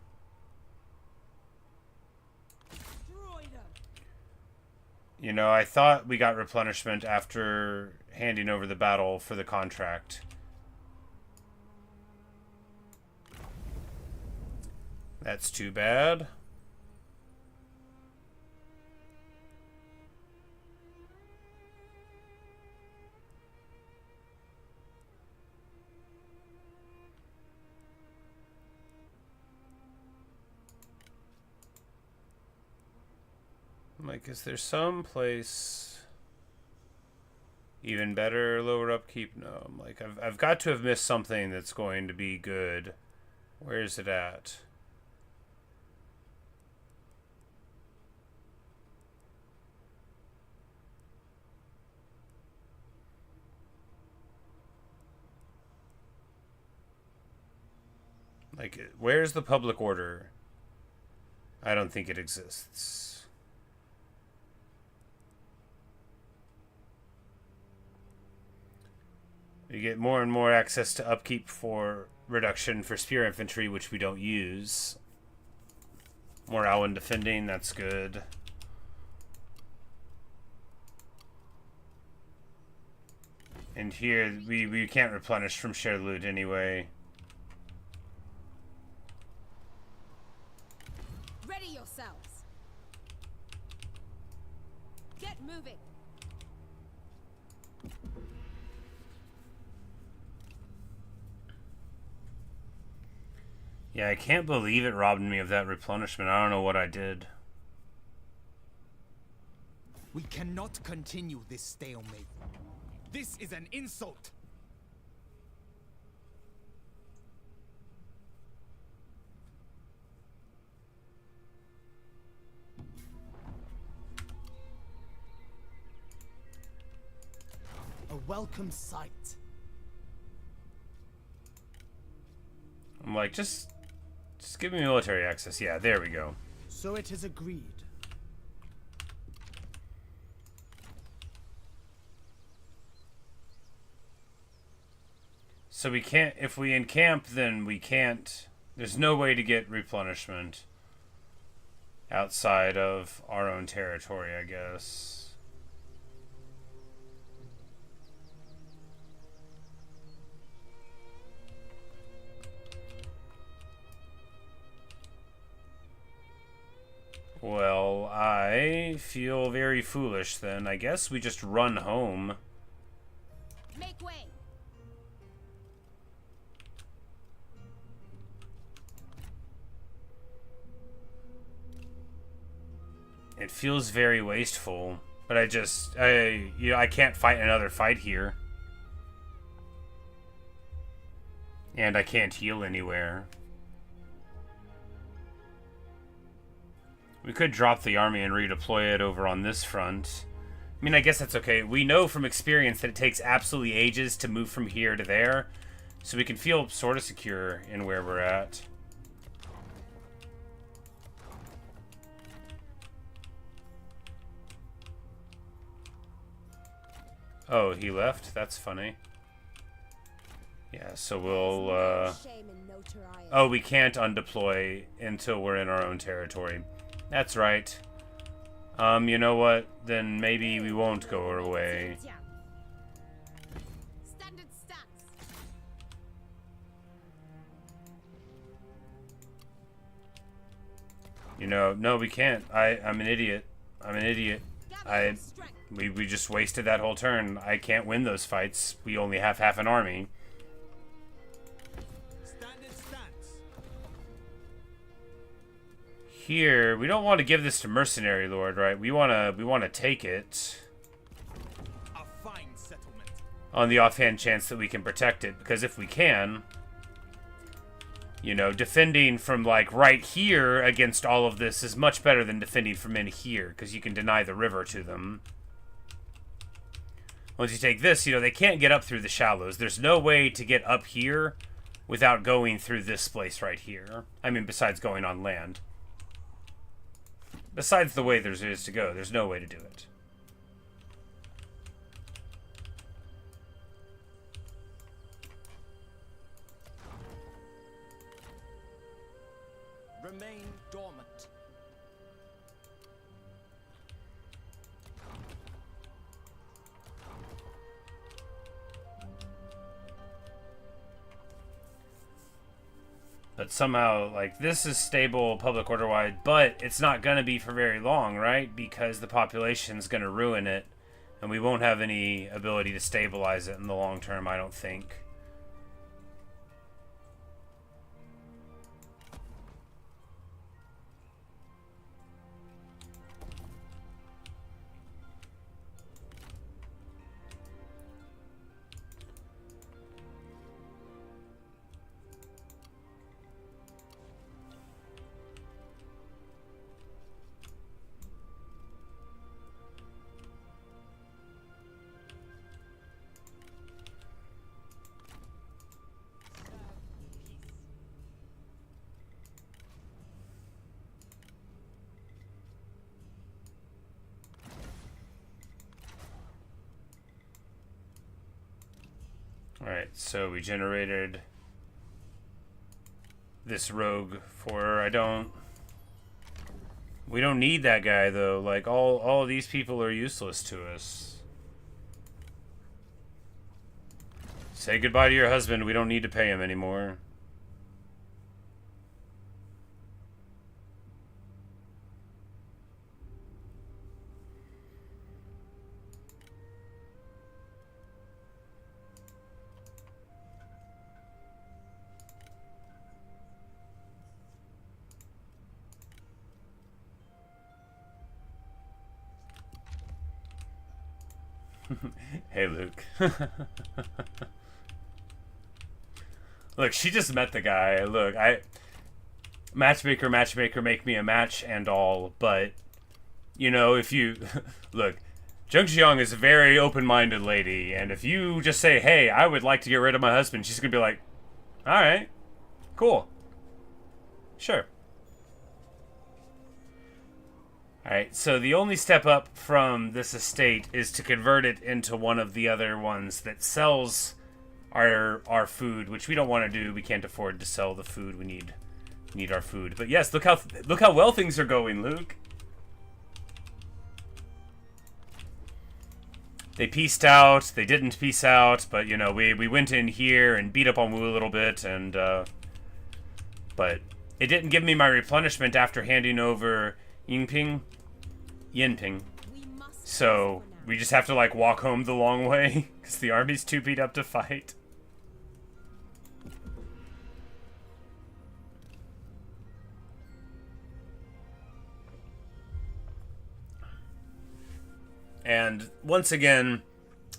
You know, I thought we got replenishment after handing over the battle for the contract. That's too bad.
like, is there some place even better, lower upkeep? No, I'm like, I've got to have missed something that's going to be good. Where is it at? Like, where's the public order? I don't think it exists. You get more and more access to upkeep for reduction for spear infantry, which we don't use. Morale and defending, that's good. And here, we can't replenish from shared loot anyway.
Ready yourselves. Get moving.
Yeah, I can't believe it robbed me of that replenishment. I don't know what I did.
We cannot continue this stalemate. This is an insult. A welcome sight.
I'm like, just give me military access. Yeah, there we go.
So it is agreed.
So we can't, if we encamp, then we can't, there's no way to get replenishment outside of our own territory, I guess. Well, I feel very foolish then. I guess we just run home.
Make way.
It feels very wasteful, but I can't fight another fight here. And I can't heal anywhere. We could drop the army and redeploy it over on this front. I mean, I guess that's okay. We know from experience that it takes absolutely ages to move from here to there, so we can feel sort of secure in where we're at. Oh, he left? That's funny. Yeah, so we'll,
Shame in notoriety.
Oh, we can't undeploy until we're in our own territory. That's right. You know what? Then maybe we won't go away.
Jiang. Standard stance.
You know, no, we can't. I'm an idiot. I'm an idiot.
Gather your strength.
We just wasted that whole turn. I can't win those fights. We only have half an army.
Standard stance.
Here, we don't want to give this to Mercenary Lord, right? We wanna take it
A fine settlement.
on the offhand chance that we can protect it, because if we can, you know, defending from like right here against all of this is much better than defending from in here, because you can deny the river to them. Once you take this, you know, they can't get up through the shallows. There's no way to get up here without going through this place right here. I mean, besides going on land. Besides the way there is to go, there's no way to do it.
Remain dormant.
But somehow, like, this is stable public order-wide, but it's not going to be for very long, right? Because the population's going to ruin it, and we won't have any ability to stabilize it in the long term, I don't think. Alright, so we generated this rogue for her. We don't need that guy, though. Like, all of these people are useless to us. Say goodbye to your husband. We don't need to pay him anymore. Hey, Luke. Look, she just met the guy. Look, matchmaker, make me a match and all, but, you know, if you... Look, Jiang is a very open-minded lady, and if you just say, hey, I would like to get rid of my husband, she's gonna be like, alright, cool. Sure. Alright, so the only step up from this estate is to convert it into one of the other ones that sells our food, which we don't want to do. We can't afford to sell the food. We need our food. But yes, look how well things are going, Luke. They pieced out, they didn't piece out, but you know, we went in here and beat up on Wu a little bit, and but it didn't give me my replenishment after handing over Yinping. So we just have to like walk home the long way because the army's too beat up to fight. And once again,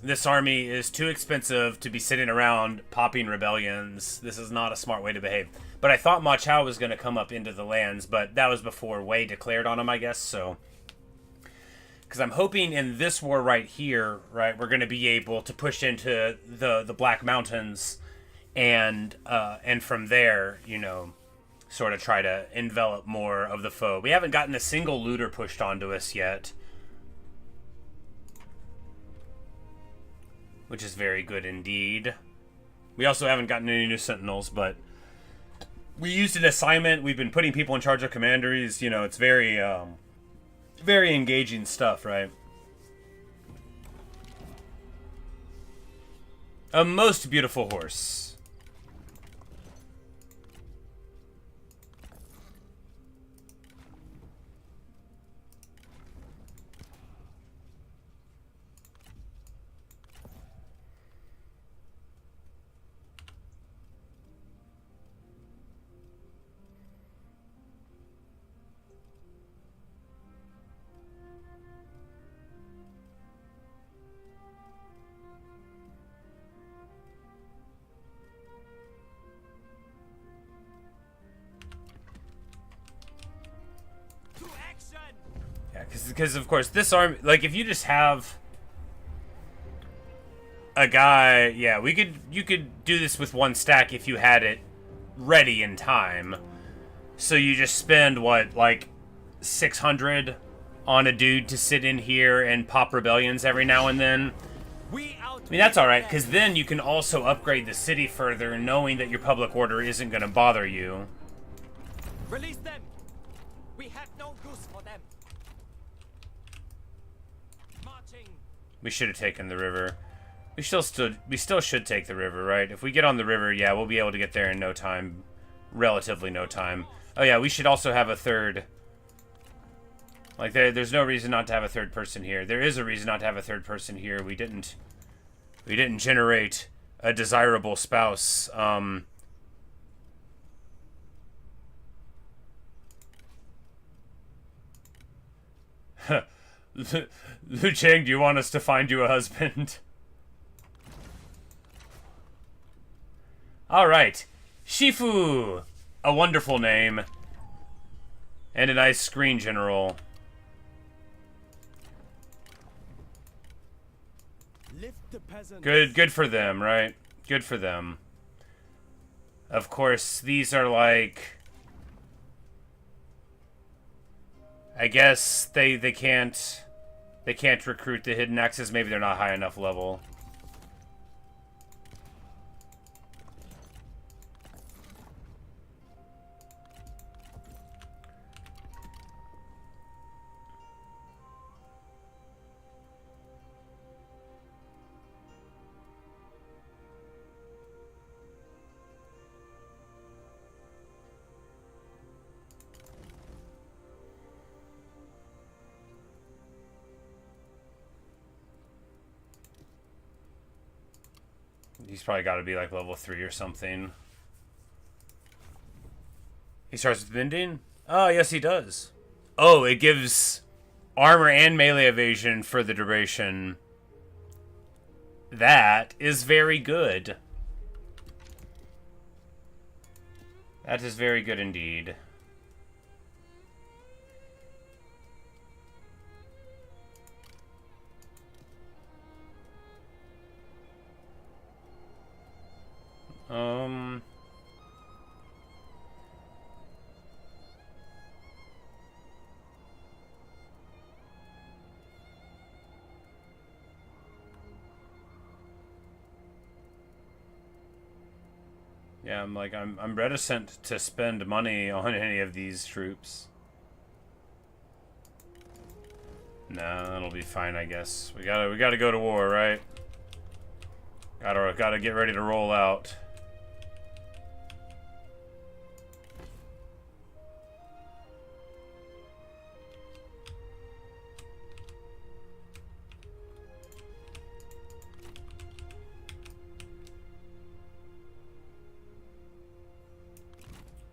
this army is too expensive to be sitting around popping rebellions. This is not a smart way to behave. But I thought Ma Chao was going to come up into the lands, but that was before Wei declared on him, I guess, so... Because I'm hoping in this war right here, right, we're going to be able to push into the Black Mountains and from there, you know, sort of try to envelop more of the foe. We haven't gotten a single looter pushed onto us yet, which is very good indeed. We also haven't gotten any new sentinels, but we used an assignment. We've been putting people in charge of commanderies. You know, it's very, very engaging stuff, right? A most beautiful horse. Because of course this army, like if you just have a guy, yeah, you could do this with one stack if you had it ready in time. So you just spend what, like 600 on a dude to sit in here and pop rebellions every now and then. I mean, that's all right, because then you can also upgrade the city further, knowing that your public order isn't going to bother you.
Release them. We have no use for them. Marching.
We should have taken the river. We still should take the river, right? If we get on the river, yeah, we'll be able to get there in no time. Relatively no time. Oh yeah, we should also have a third. Like, there's no reason not to have a third person here. There is a reason not to have a third person here. We didn't generate a desirable spouse. Lu Cheng, do you want us to find you a husband? Alright. Shifu! A wonderful name. And a nice screen general.
Lift the peasants.
Good for them, right? Good for them. Of course, these are like... I guess they can't recruit the hidden axes. Maybe they're not high enough level. He's probably got to be like level 3 or something. He starts with bending? Oh, yes, he does. Oh, it gives armor and melee evasion for the duration. That is very good. That is very good indeed. Yeah, I'm reticent to spend money on any of these troops. Nah, that'll be fine, I guess. We gotta go to war, right? Gotta get ready to roll out.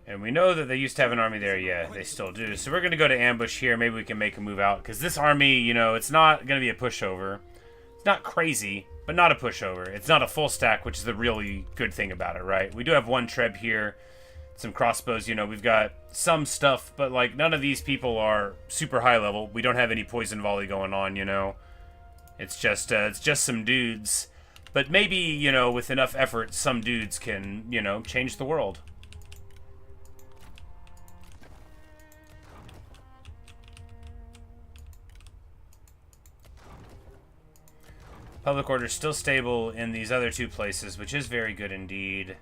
And we know that they used to have an army there. Yeah, they still do. So we're going to go to ambush here. Maybe we can make a move out. Because this army, you know, it's not going to be a pushover. It's not crazy, but not a pushover. It's not a full stack, which is the really good thing about it, right? We do have one Treb here. Some crossbows, you know, we've got some stuff. But, like, none of these people are super high level. We don't have any poison volley going on, you know. It's just some dudes. But maybe, you know, with enough effort, some dudes can, you know, change the world. Public order still stable in these other two places, which is very good indeed.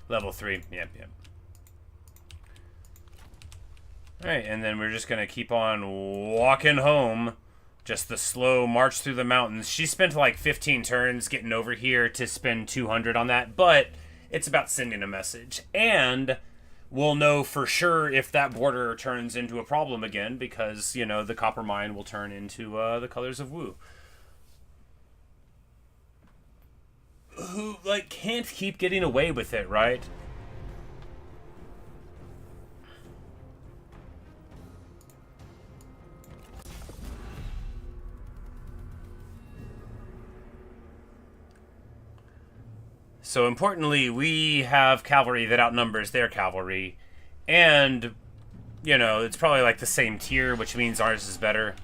Level 3. Yep. Alright, and then we're just going to keep on walking home. Just the slow march through the mountains. She spent like 15 turns getting over here to spend 200 on that, but it's about sending a message. And we'll know for sure if that border turns into a problem again because, you know, the copper mine will turn into the colors of Wu. Who, like, can't keep getting away with it, right? So importantly, we have cavalry that outnumbers their cavalry. And, you know, it's probably like the same tier, which means ours is better.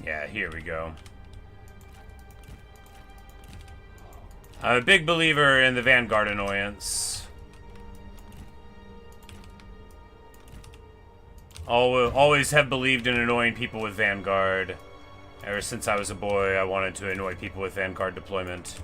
Yeah, here we go. I'm a big believer in the Vanguard annoyance. Always have believed in annoying people with Vanguard. Ever since I was a boy, I wanted to annoy people with Vanguard deployment.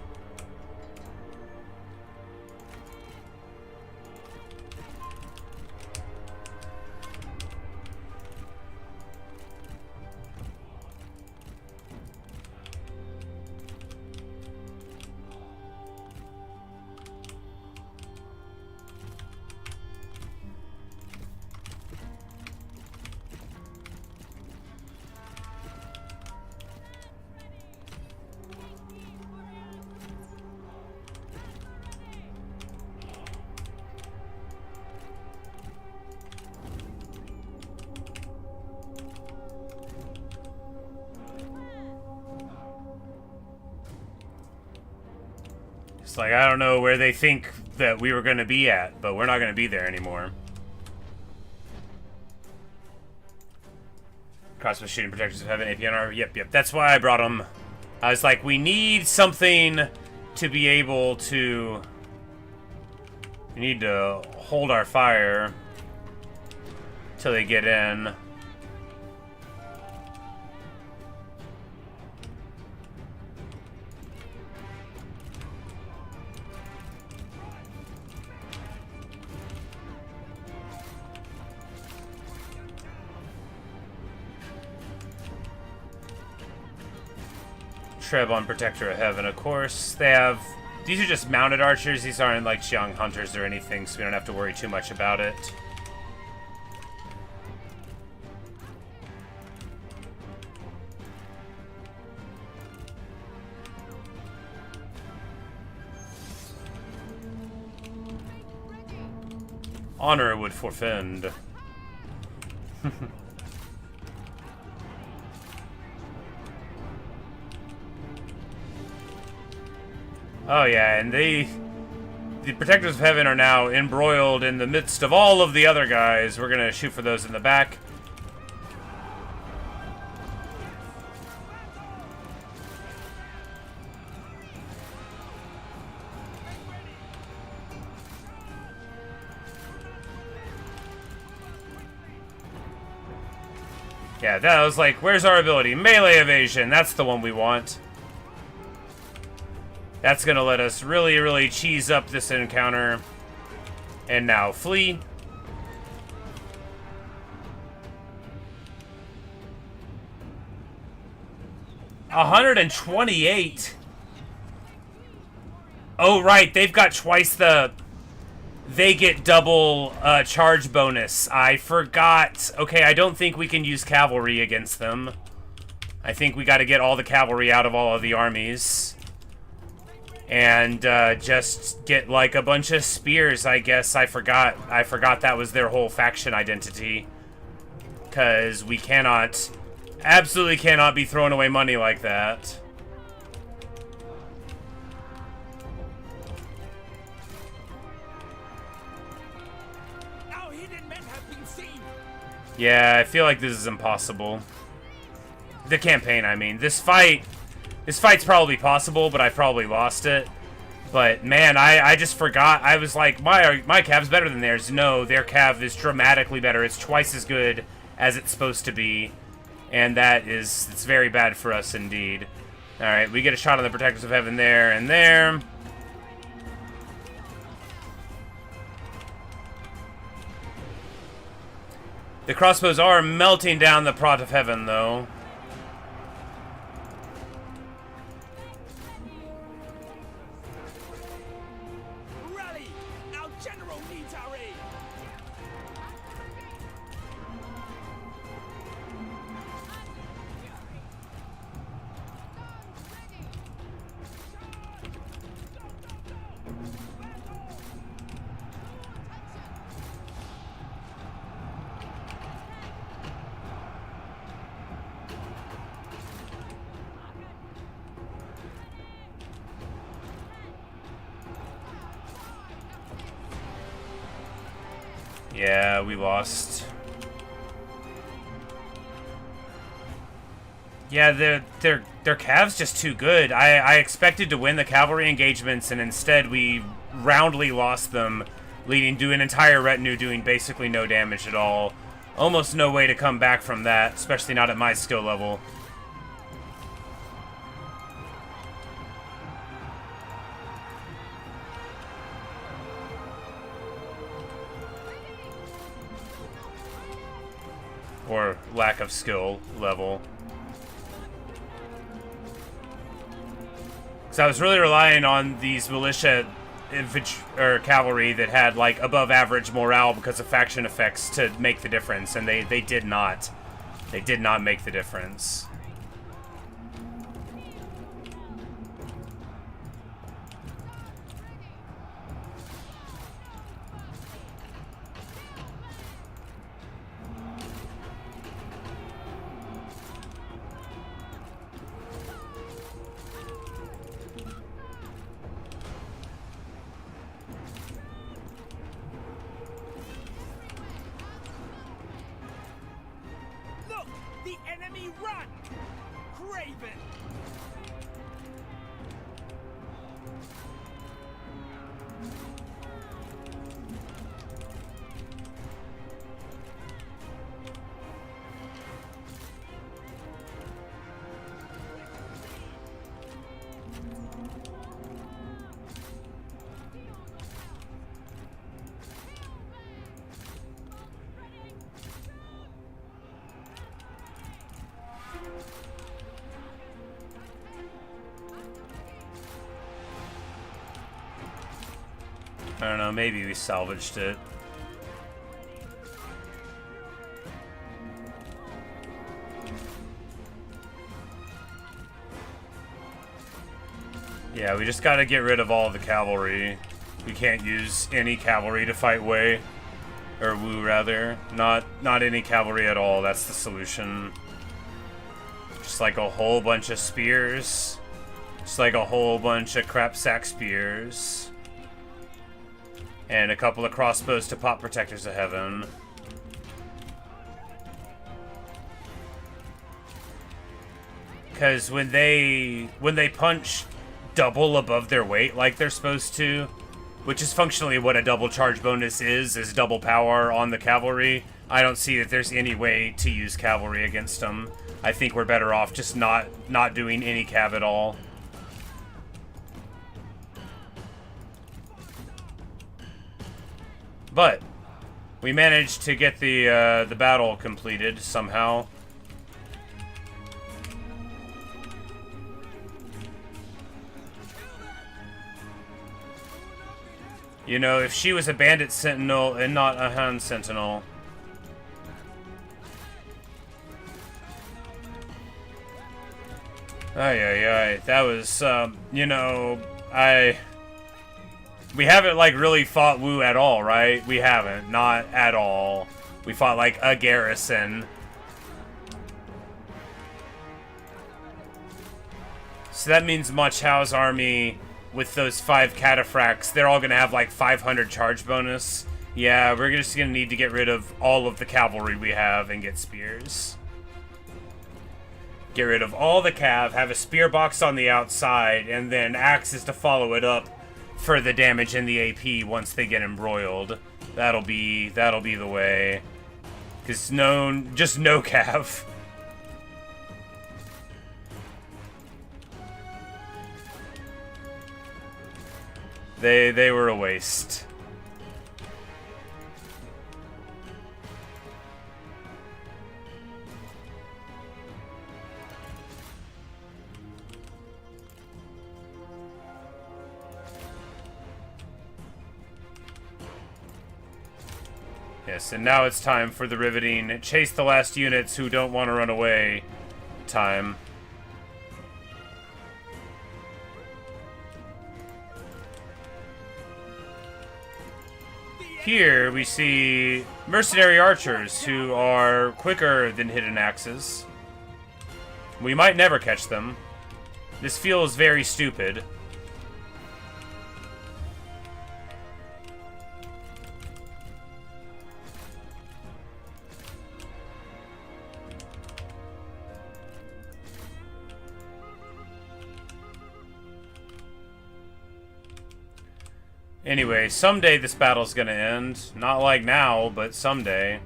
It's like, I don't know where they think that we were going to be at, but we're not going to be there anymore. Crossbow shooting protectors have an APNR. Yep. That's why I brought them. I was like, we need something to be able to... We need to hold our fire. till they get in. Treb on Protector of Heaven, of course. They have... These are just mounted archers. These aren't like Jiang hunters or anything, so we don't have to worry too much about it. Honor would forfend. Oh yeah, and the Protectors of Heaven are now embroiled in the midst of all of the other guys. We're gonna shoot for those in the back. Yeah, that was like, where's our ability? Melee evasion, that's the one we want. That's gonna let us really, really cheese up this encounter. And now flee. $128. Oh, right, they've got twice the... They get double charge bonus. I forgot. Okay, I don't think we can use cavalry against them. I think we gotta get all the cavalry out of all of the armies. And just get like a bunch of spears, I guess. I forgot that was their whole faction identity. Because we cannot, absolutely cannot be throwing away money like that.
Our hidden men have been seen.
Yeah, I feel like this is impossible. The campaign, I mean. This fight's probably possible, but I probably lost it. But man, I just forgot. I was like, my cav's better than theirs. No, their cav is dramatically better. It's twice as good as it's supposed to be. And it's very bad for us indeed. Alright, we get a shot on the Protectors of Heaven there and there. The crossbows are melting down the Prot of Heaven, though.
Rally! Our general needs our aid.
Yeah, we lost. Yeah, their cav's just too good. I expected to win the cavalry engagements, and instead we roundly lost them, leading to an entire retinue doing basically no damage at all. Almost no way to come back from that, especially not at my skill level. Or lack of skill level. Because I was really relying on these militia or cavalry that had like above average morale because of faction effects to make the difference, and they did not. They did not make the difference.
Look! The enemy run! Craven!
I don't know, maybe we salvaged it. Yeah, we just gotta get rid of all the cavalry. We can't use any cavalry to fight Wei. Or Wu, rather. Not any cavalry at all, that's the solution. Just like a whole bunch of spears. Just like a whole bunch of crapsack spears. And a couple of crossbows to pop Protectors of Heaven. Because when they punch double above their weight like they're supposed to, which is functionally what a double charge bonus is double power on the cavalry, I don't see that there's any way to use cavalry against them. I think we're better off just not doing any cav at all. But we managed to get the battle completed somehow. You know, if she was a bandit sentinel and not a Han sentinel. Ay. That was, you know, we haven't, like, really fought Wu at all, right? We haven't. Not at all. We fought, like, a garrison. So that means Ma Chao's army, with those 5 cataphracts, they're all gonna have, like, 500 charge bonus. Yeah, we're just gonna need to get rid of all of the cavalry we have and get spears. Get rid of all the cav, have a spear box on the outside, and then axes to follow it up for the damage and the AP once they get embroiled. That'll be the way. Cause just no cav. They were a waste. Yes, and now it's time for the riveting chase the last units who don't want to run away time. Here we see mercenary archers who are quicker than hidden axes. We might never catch them. This feels very stupid. Anyway, someday this battle's gonna end. Not like now, but someday.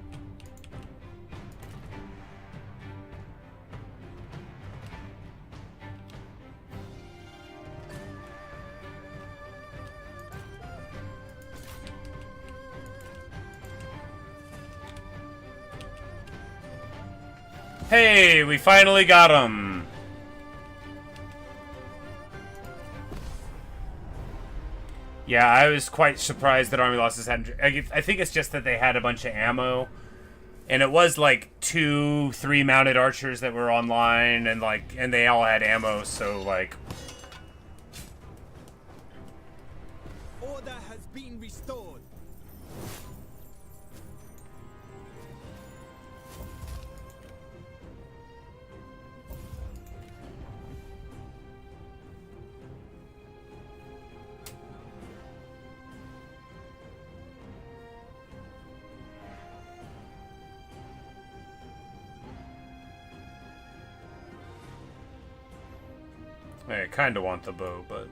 Hey, we finally got him! Yeah, I was quite surprised that army losses hadn't... I think it's just that they had a bunch of ammo. And it was like 2-3 mounted archers that were online, and they all had ammo, so like...
Order has been restored.
I kind of want the bow, but...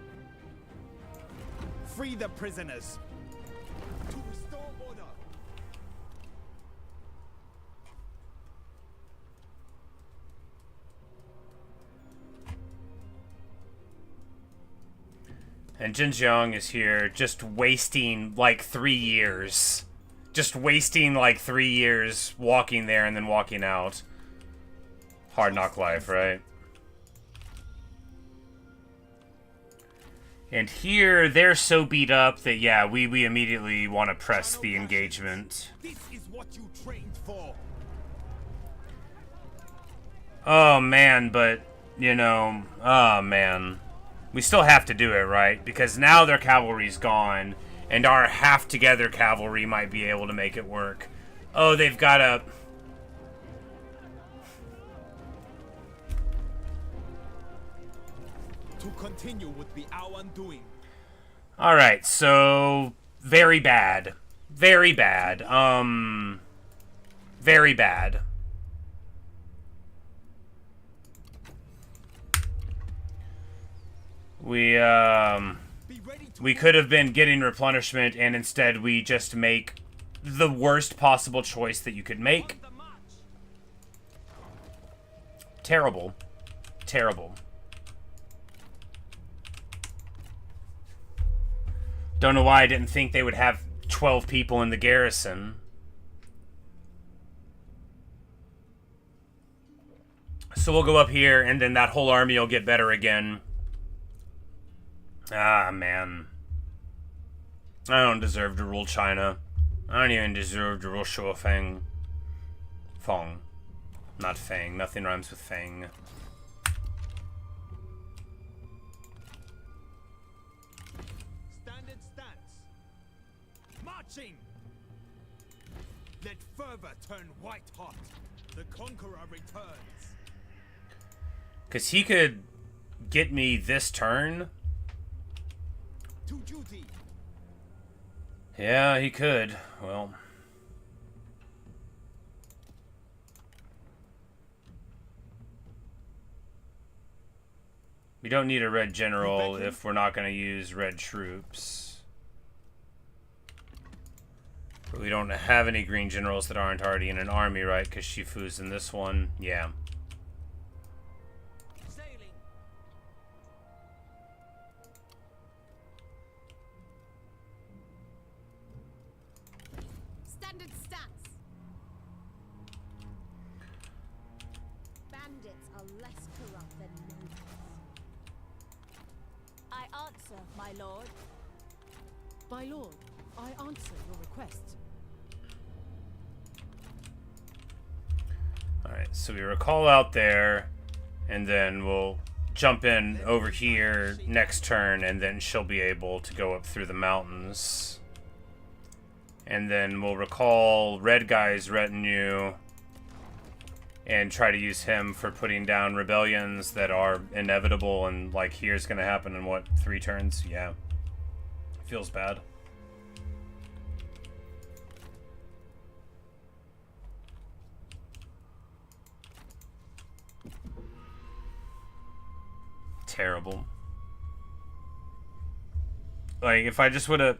Free the prisoners. To restore order.
And Jiang is here, just wasting like 3 years. Just wasting like 3 years walking there and then walking out. Hard knock life, right? And here, they're so beat up that, yeah, we immediately want to press the engagement.
This is what you trained for.
Oh, man, but, you know, oh, man. We still have to do it, right? Because now their cavalry's gone, and our half-together cavalry might be able to make it work. Oh, they've got a...
To continue would be our undoing.
Alright, so... Very bad. Very bad. Very bad. We could have been getting replenishment, and instead we just make the worst possible choice that you could make. Terrible. Terrible. Don't know why I didn't think they would have 12 people in the garrison. So we'll go up here, and then that whole army will get better again. Ah, man. I don't deserve to rule China. I don't even deserve to rule Shu-Han. Feng. Not Fang. Nothing rhymes with Fang.
Standard stance. Marching. Let fervor turn white hot. The conqueror returns.
Because he could get me this turn.
To duty.
Yeah, he could. Well. We don't need a red general if we're not going to use red troops. But we don't have any green generals that aren't already in an army, right? Because Shifu's in this one. Yeah.
Standard stance. Bandits are less corrupt than nobles. I answer, my lord.
My lord, I answer your request.
Alright, so we recall out there, and then we'll jump in over here next turn, and then she'll be able to go up through the mountains. And then we'll recall Red Guy's retinue and try to use him for putting down rebellions that are inevitable, and like here's gonna happen in what, 3 turns? Yeah. Feels bad. Terrible. Like if I just would have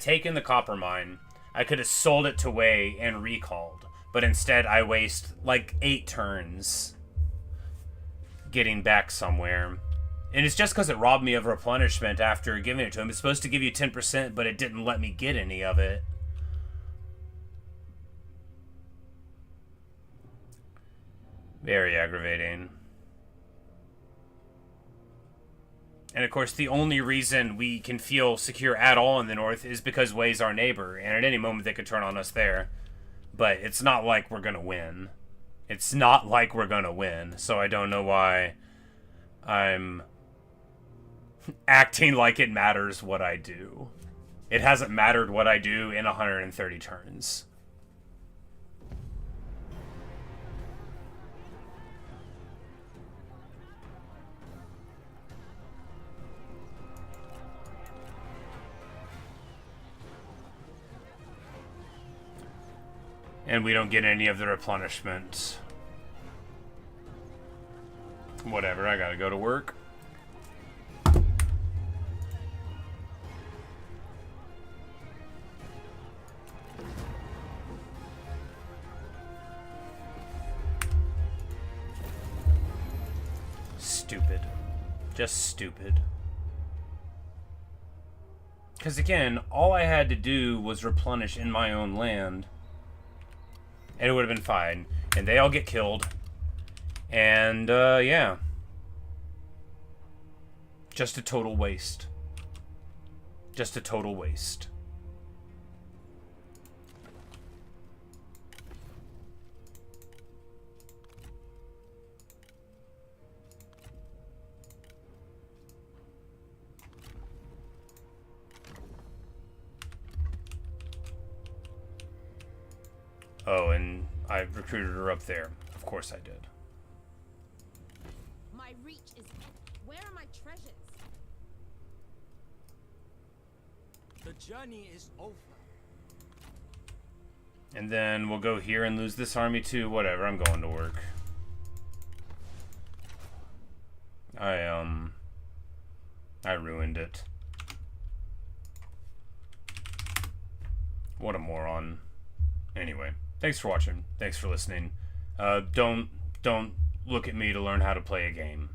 taken the copper mine, I could have sold it to Wei and recalled. But instead I waste like 8 turns getting back somewhere. And it's just because it robbed me of replenishment after giving it to him. It's supposed to give you 10%, but it didn't let me get any of it. Very aggravating. And of course, the only reason we can feel secure at all in the north is because Wei's our neighbor, and at any moment they could turn on us there. But it's not like we're gonna win. It's not like we're gonna win, so I don't know why I'm acting like it matters what I do. It hasn't mattered what I do in 130 turns. And we don't get any of the replenishment. Whatever, I gotta go to work. Stupid. Just stupid. Because again, all I had to do was replenish in my own land. And it would have been fine. And they all get killed. And, yeah. Just a total waste. Just a total waste. Oh, and I recruited her up there. Of course I did.
My reach is... Where are my treasures?
The journey is over.
And then we'll go here and lose this army too. Whatever, I'm going to work. I ruined it. What a moron. Anyway, thanks for watching. Thanks for listening. Don't look at me to learn how to play a game.